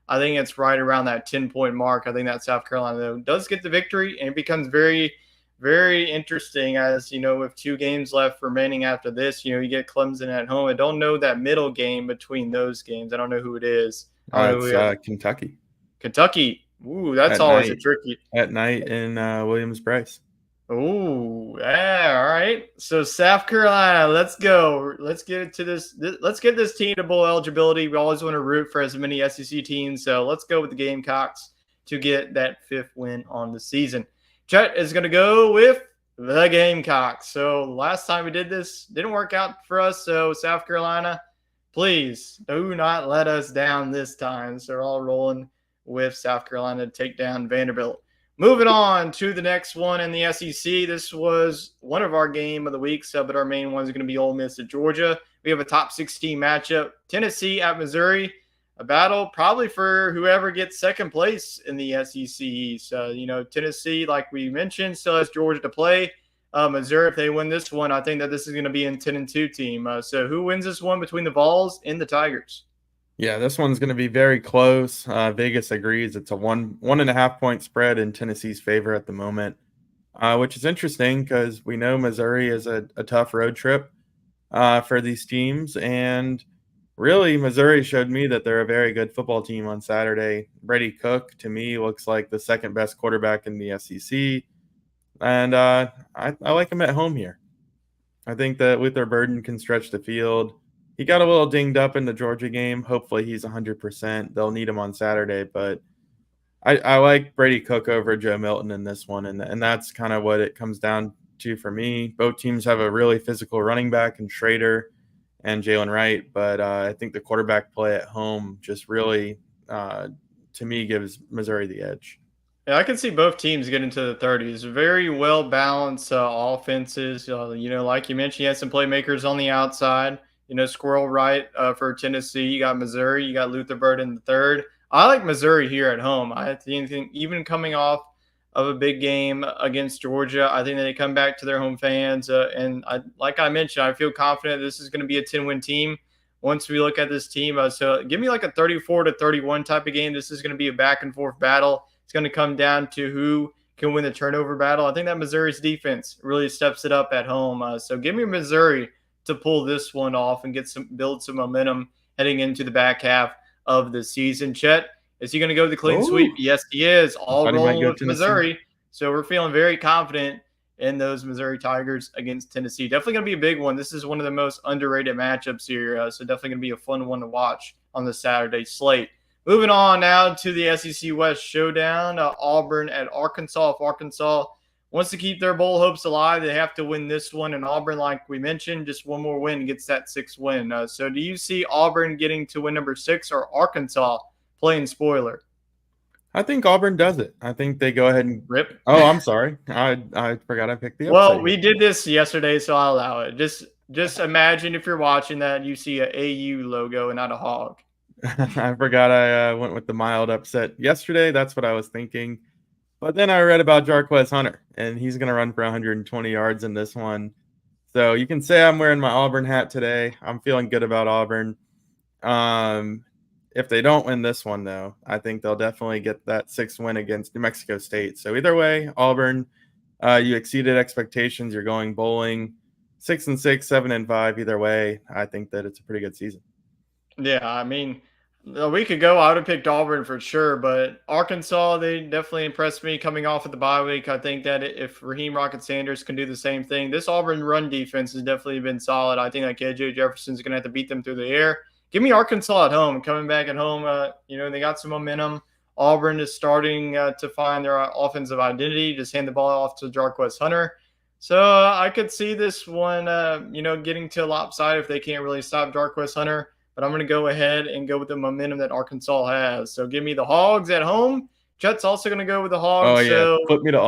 I think it's right around that 10-point mark. I think that South Carolina, though, does get the victory, and it becomes very, very interesting as, with 2 games left remaining after this. You get Clemson at home. I don't know that middle game between those games. I don't know who it is. It's Kentucky. Kentucky. Ooh, that's always a tricky. At night in Williams-Brice. Ooh, yeah, all right. So South Carolina, let's go. Let's get into this. Let's get this team to bowl eligibility. We always want to root for as many SEC teams. So let's go with the Gamecocks to get that 5th win on the season. Chet is going to go with the Gamecocks. So last time we did this, didn't work out for us. So South Carolina, please do not let us down this time. So we're all rolling with South Carolina to take down Vanderbilt. Moving on to the next one in the SEC. This was one of our game of the weeks, but our main one is going to be Ole Miss at Georgia. We have a top 16 matchup. Tennessee at Missouri. A battle probably for whoever gets second place in the SEC East. Tennessee, like we mentioned, still has Georgia to play. Missouri, if they win this one, I think that this is going to be a 10-2 team. So who wins this one between the Vols and the Tigers? Yeah, this one's going to be very close. Vegas agrees. It's a 1.5 point spread in Tennessee's favor at the moment, which is interesting because we know Missouri is a tough road trip for these teams. And really, Missouri showed me that they're a very good football team on Saturday. Brady Cook, to me, looks like the second best quarterback in the SEC. And I like him at home here. I think that Luther Burden can stretch the field. He got a little dinged up in the Georgia game. Hopefully he's 100%. They'll need him on Saturday. But I like Brady Cook over Joe Milton in this one, and that's kind of what it comes down to for me. Both teams have a really physical running back in Schrader and Jalen Wright, but I think the quarterback play at home just really, to me, gives Missouri the edge. Yeah, I can see both teams get into the 30s. Very well-balanced offenses. Like you mentioned, you had some playmakers on the outside. Squirrel Wright for Tennessee. You got Missouri. You got Luther Burden the third. I like Missouri here at home. I think even coming off of a big game against Georgia, I think that they come back to their home fans. Like I mentioned, I feel confident this is going to be a 10-win team once we look at this team. So give me like a 34-31 type of game. This is going to be a back-and-forth battle. It's going to come down to who can win the turnover battle. I think that Missouri's defense really steps it up at home. So give me Missouri to pull this one off and build some momentum heading into the back half of the season. Chet, is he going to go to the clean sweep? Yes, he is. All rolling with Missouri. So we're feeling very confident in those Missouri Tigers against Tennessee. Definitely going to be a big one. This is one of the most underrated matchups here, so definitely going to be a fun one to watch on the Saturday slate. Moving on now to the SEC West showdown, Auburn at Arkansas. If Arkansas wants to keep their bowl hopes alive, they have to win this one. And Auburn, like we mentioned, just one more win gets that 6th win. So do you see Auburn getting to win number 6 or Arkansas playing spoiler? I think Auburn does it. I think they go ahead and rip. Oh, I'm sorry. I forgot I picked the upset. Well, we did this yesterday, so I'll allow it. Just imagine if you're watching that, you see a AU logo and not a hog. I forgot I went with the mild upset yesterday. That's what I was thinking. But then I read about Jarquez Hunter, and he's going to run for 120 yards in this one. So you can say I'm wearing my Auburn hat today. I'm feeling good about Auburn. If they don't win this one, though, I think they'll definitely get that 6th win against New Mexico State. So either way, Auburn, you exceeded expectations. You're going bowling 6-6, 7-5. Either way, I think that it's a pretty good season. Yeah, I mean, a week ago I would have picked Auburn for sure, but Arkansas, they definitely impressed me coming off of the bye week. I think that if Raheem Rocket Sanders can do the same thing, this Auburn run defense has definitely been solid. I think that KJ Jefferson's going to have to beat them through the air. Give me Arkansas at home. Coming back at home, they got some momentum. Auburn is starting to find their offensive identity. Just hand the ball off to Jarquez Hunter. So I could see this one, getting to a lopsided if they can't really stop Jarquez Hunter. But I'm going to go ahead and go with the momentum that Arkansas has. So give me the Hogs at home. Chet's also going to go with the Hogs. Oh, yeah. So, flip me to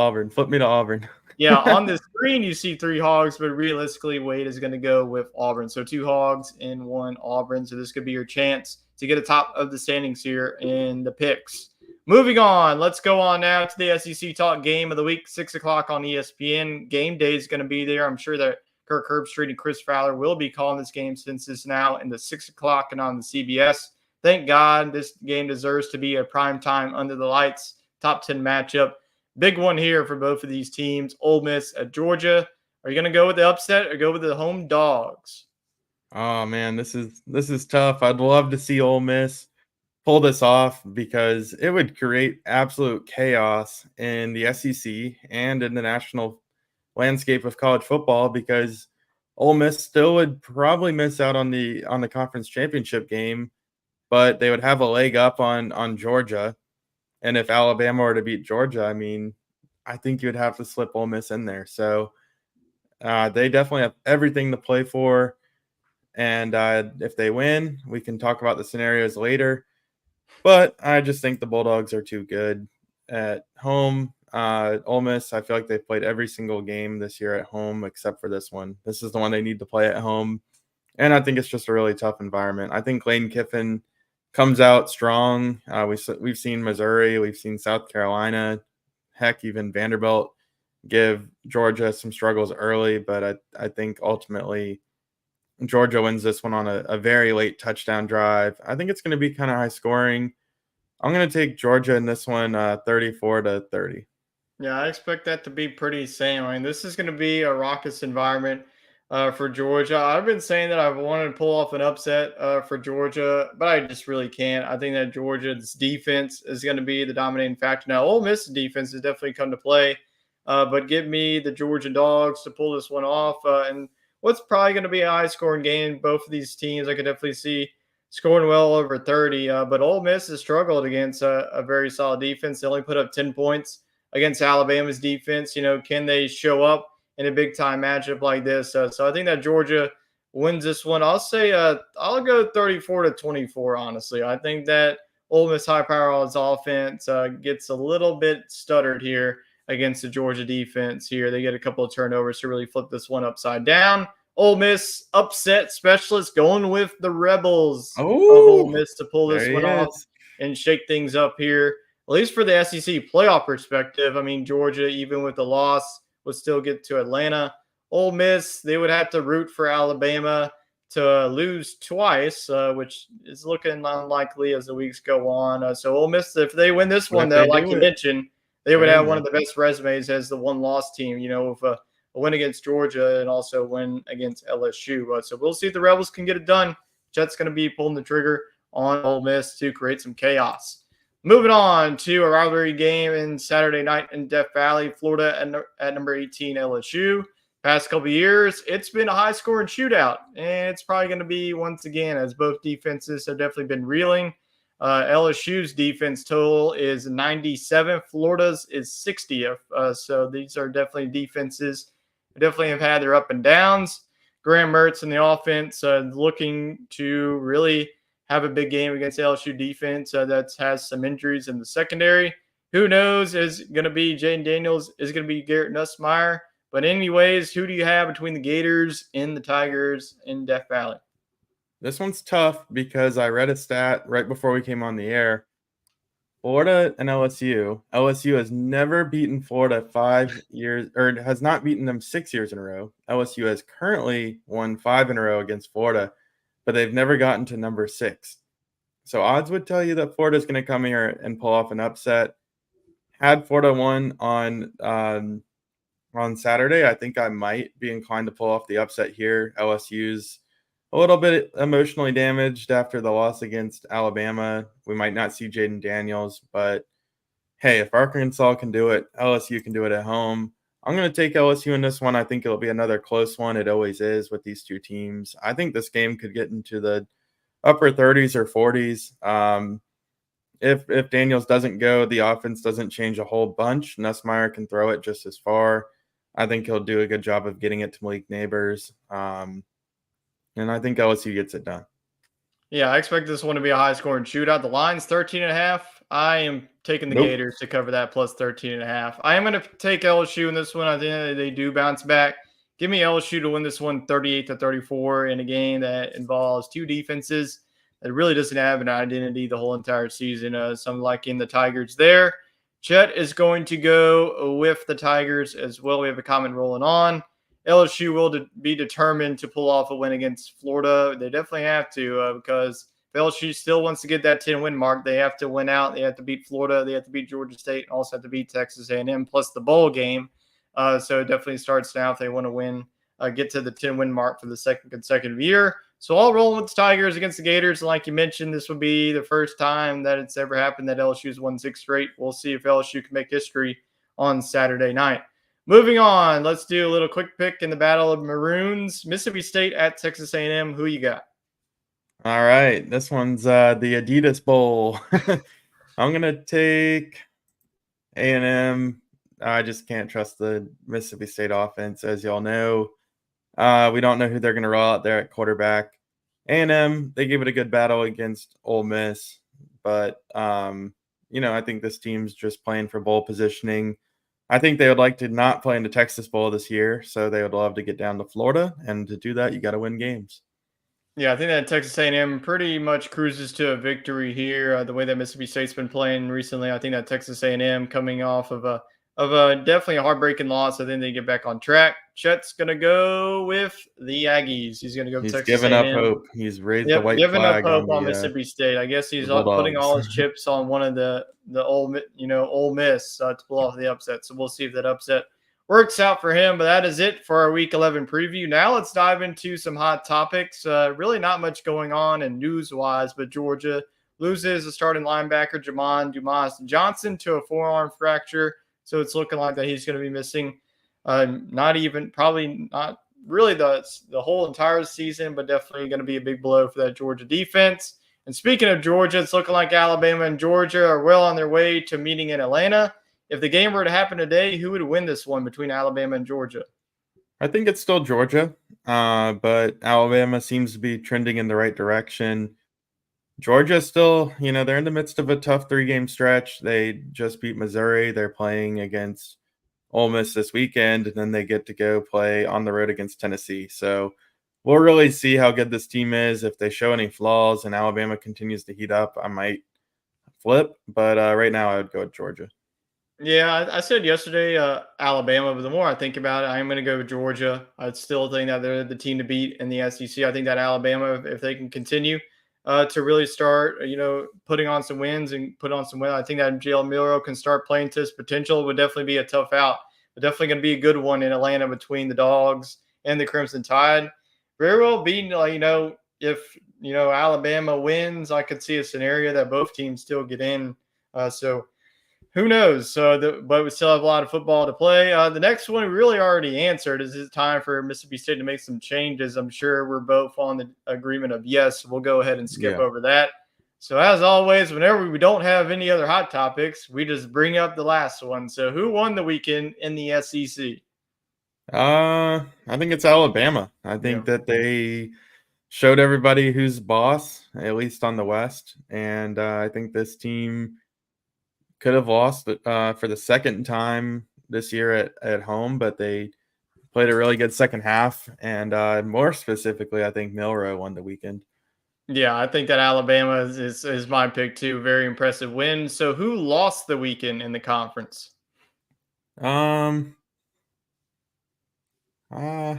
Auburn. Yeah, on the screen you see 3 Hogs, but realistically Wade is going to go with Auburn. So 2 Hogs and 1 Auburn. So this could be your chance to get a top of the standings here in the picks. Moving on, let's go on now to the SEC Talk Game of the Week, 6 o'clock on ESPN. Game day is going to be there. I'm sure that Kirk Herbstreit and Chris Fowler will be calling this game since it's now in the 6 o'clock and on the CBS. Thank God this game deserves to be a prime time under the lights, top 10 matchup. Big one here for both of these teams. Ole Miss at Georgia. Are you going to go with the upset or go with the home dogs? Oh, man, this is tough. I'd love to see Ole Miss pull this off because it would create absolute chaos in the SEC and in the national landscape of college football because Ole Miss still would probably miss out on the conference championship game, but they would have a leg up on Georgia. And if Alabama were to beat Georgia, I mean, I think you'd have to slip Ole Miss in there. So they definitely have everything to play for. And if they win, we can talk about the scenarios later. But I just think the Bulldogs are too good at home. Ole Miss, I feel like they've played every single game this year at home except for this one. This is the one they need to play at home. And I think it's just a really tough environment. I think Lane Kiffin comes out strong. We've seen Missouri. We've seen South Carolina. Heck, even Vanderbilt give Georgia some struggles early. But I think ultimately Georgia wins this one on a very late touchdown drive. I think it's going to be kind of high scoring. I'm going to take Georgia in this one 34-30. Yeah, I expect that to be pretty same. I mean, this is going to be a raucous environment for Georgia. I've been saying that I've wanted to pull off an upset for Georgia, but I just really can't. I think that Georgia's defense is going to be the dominating factor. Now, Ole Miss defense has definitely come to play, but give me the Georgia Dogs to pull this one off. And what's probably going to be a high-scoring game. Both of these teams I could definitely see scoring well over 30. But Ole Miss has struggled against a very solid defense. They only put up 10 points against Alabama's defense. Can they show up in a big-time matchup like this? So I think that Georgia wins this one. I'll say I'll go 34-24, honestly. I think that Ole Miss high-power offense gets a little bit stuttered here against the Georgia defense here. They get a couple of turnovers to really flip this one upside down. Ole Miss upset specialist going with the Rebels of Ole Miss to pull this one off and shake things up here, at least for the SEC playoff perspective. I mean, Georgia, even with the loss, would still get to Atlanta. Ole Miss, they would have to root for Alabama to lose twice, which is looking unlikely as the weeks go on. So Ole Miss, if they win this one, though, like you mentioned, they would have one of the best resumes as the one-loss team, with a win against Georgia and also win against LSU. So we'll see if the Rebels can get it done. Jet's going to be pulling the trigger on Ole Miss to create some chaos. Moving on to a rivalry game in Saturday night in Death Valley, Florida at number 18 LSU. Past couple of years, it's been a high-scoring shootout, and it's probably going to be once again as both defenses have definitely been reeling. LSU's defense total is 97. Florida's is 60th. So these are definitely defenses that definitely have had their up and downs. Graham Mertz in the offense looking to really have a big game against LSU defense that has some injuries in the secondary. Who knows? Is going to be Jaden Daniels? Is going to be Garrett Nussmeier? But anyways, who do you have between the Gators and the Tigers in Death Valley? This one's tough because I read a stat right before we came on the air. Florida and LSU. LSU has never beaten Florida 5 years, or has not beaten them 6 years in a row. LSU has currently won 5 in a row against Florida, but they've never gotten to number 6. So odds would tell you that Florida's going to come here and pull off an upset. Had Florida won on Saturday, I think I might be inclined to pull off the upset here. LSU's a little bit emotionally damaged after the loss against Alabama. We might not see Jaden Daniels, but hey, if Arkansas can do it, LSU can do it at home. I'm going to take LSU in this one. I think it'll be another close one. It always is with these two teams. I think this game could get into the upper 30s or 40s. If Daniels doesn't go, the offense doesn't change a whole bunch. Nussmeier can throw it just as far. I think he'll do a good job of getting it to Malik Neighbors. And I think LSU gets it done. Yeah, I expect this one to be a high-scoring shootout. The line's 13.5. I am taking the Gators to cover that plus 13.5. I am going to take LSU in this one. I think they do bounce back. Give me LSU to win this one 38-34 in a game that involves two defenses that really doesn't have an identity the whole entire season. Some liking the Tigers there. Chet is going to go with the Tigers as well. We have a comment rolling on. LSU will be determined to pull off a win against Florida. They definitely have to because if LSU still wants to get that 10-win mark, they have to win out. They have to beat Florida. They have to beat Georgia State and also have to beat Texas A&M plus the bowl game. So it definitely starts now if they want to win, get to the 10-win mark for the second consecutive year. So I'll roll with the Tigers against the Gators. And like you mentioned, this would be the first time that it's ever happened that LSU's won 6 straight. We'll see if LSU can make history on Saturday night. Moving on, let's do a little quick pick in the Battle of Maroons. Mississippi State at Texas A&M. Who you got? All right. This one's the Adidas Bowl. I'm going to take A&M. I just can't trust the Mississippi State offense, as y'all know. We don't know who they're going to roll out there at quarterback. A&M, they gave it a good battle against Ole Miss. But, I think this team's just playing for bowl positioning. I think they would like to not play in the Texas Bowl this year, so they would love to get down to Florida. And to do that, you got to win games. Yeah, I think that Texas A&M pretty much cruises to a victory here. The way that Mississippi State's been playing recently, I think that Texas A&M coming off of a definitely a heartbreaking loss. I think they get back on track. Chet's gonna go with the Aggies. He's gonna go with Texas given A&M. Up hope. He's raised the white giving flag up hope on Mississippi State. I guess he's putting all his chips on one of the Ole Miss to pull off the upset. So we'll see if that upset works out for him. But that is it for our Week 11 preview. Now let's dive into some hot topics. Really not much going on in news-wise, but Georgia loses a starting linebacker, Jamon Dumas Johnson, to a forearm fracture. So it's looking like that he's going to be missing probably not really the whole entire season, but definitely going to be a big blow for that Georgia defense. And speaking of Georgia, it's looking like Alabama and Georgia are well on their way to meeting in Atlanta. If the game were to happen today, who would win this one between Alabama and Georgia? I think it's still Georgia, but Alabama seems to be trending in the right direction. Georgia still, they're in the midst of a tough 3-game stretch. They just beat Missouri. They're playing against Ole Miss this weekend, and then they get to go play on the road against Tennessee. So we'll really see how good this team is. If they show any flaws and Alabama continues to heat up, I might flip. But right now I would go with Georgia. Yeah, I said yesterday Alabama, but the more I think about it, I'm going to go with Georgia. I still think that they're the team to beat in the SEC. I think that Alabama, if they can continue to really start, putting on some wins and put on some wins, I think that Jalen Milroe can start playing to his potential. It would definitely be a tough out, but definitely going to be a good one in Atlanta between the Dogs and the Crimson Tide. Very well being, if Alabama wins, I could see a scenario that both teams still get in So who knows? But we still have a lot of football to play. The next one we really already answered. Is it time for Mississippi State to make some changes? I'm sure we're both on the agreement of yes. We'll go ahead and skip Yeah. over that. So as always, whenever we don't have any other hot topics, we just bring up the last one. So who won the weekend in the SEC? I think it's Alabama. I Yeah. think that they showed everybody who's boss, at least on the West. And I think this team could have lost for the second time this year at home, but they played a really good second half. And more specifically, I think Milroe won the weekend. Yeah, I think that Alabama is my pick too. Very impressive win. So who lost the weekend in the conference? Um, uh,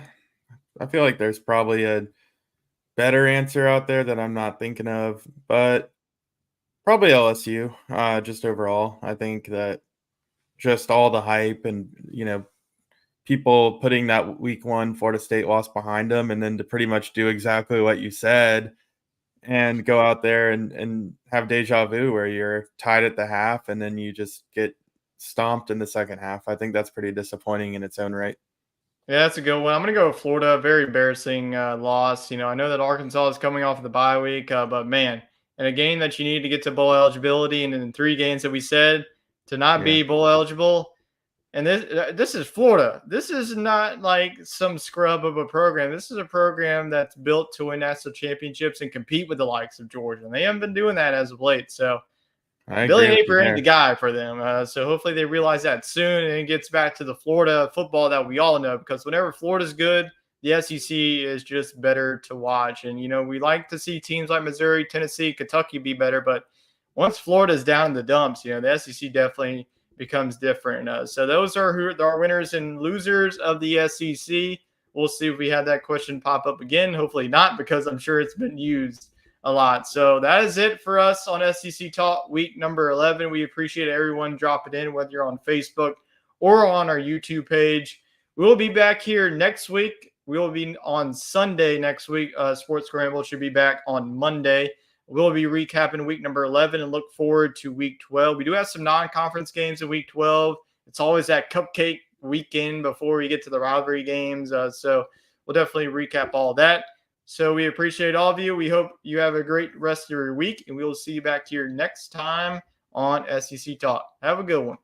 I feel like there's probably a better answer out there that I'm not thinking of, but probably LSU. Just overall, I think that just all the hype and people putting that week one Florida State loss behind them, and then to pretty much do exactly what you said and go out there and have deja vu where you're tied at the half and then you just get stomped in the second half. I think that's pretty disappointing in its own right. Yeah, that's a good one. I'm going to go with Florida. Very embarrassing loss. I know that Arkansas is coming off of the bye week, but man, in a game that you need to get to bowl eligibility, and in 3 games that we said to not Yeah, be bowl eligible, and this is Florida. This is not like some scrub of a program. This is a program that's built to win national championships and compete with the likes of Georgia, and they haven't been doing that as of late. So I Billy agree with you Napier ain't there. the guy for them. So hopefully they realize that soon and it gets back to the Florida football that we all know. Because whenever Florida's good, the SEC is just better to watch. And we like to see teams like Missouri, Tennessee, Kentucky be better. But once Florida's down in the dumps, the SEC definitely becomes different. So those are who our winners and losers of the SEC. We'll see if we have that question pop up again. Hopefully not, because I'm sure it's been used a lot. So that is it for us on SEC Talk week number 11. We appreciate everyone dropping in, whether you're on Facebook or on our YouTube page. We'll be back here next week. We will be on Sunday next week. Sports Scramble should be back on Monday. We'll be recapping week number 11 and look forward to week 12. We do have some non-conference games in week 12. It's always that cupcake weekend before we get to the rivalry games. So we'll definitely recap all that. So we appreciate all of you. We hope you have a great rest of your week, and we will see you back here next time on SEC Talk. Have a good one.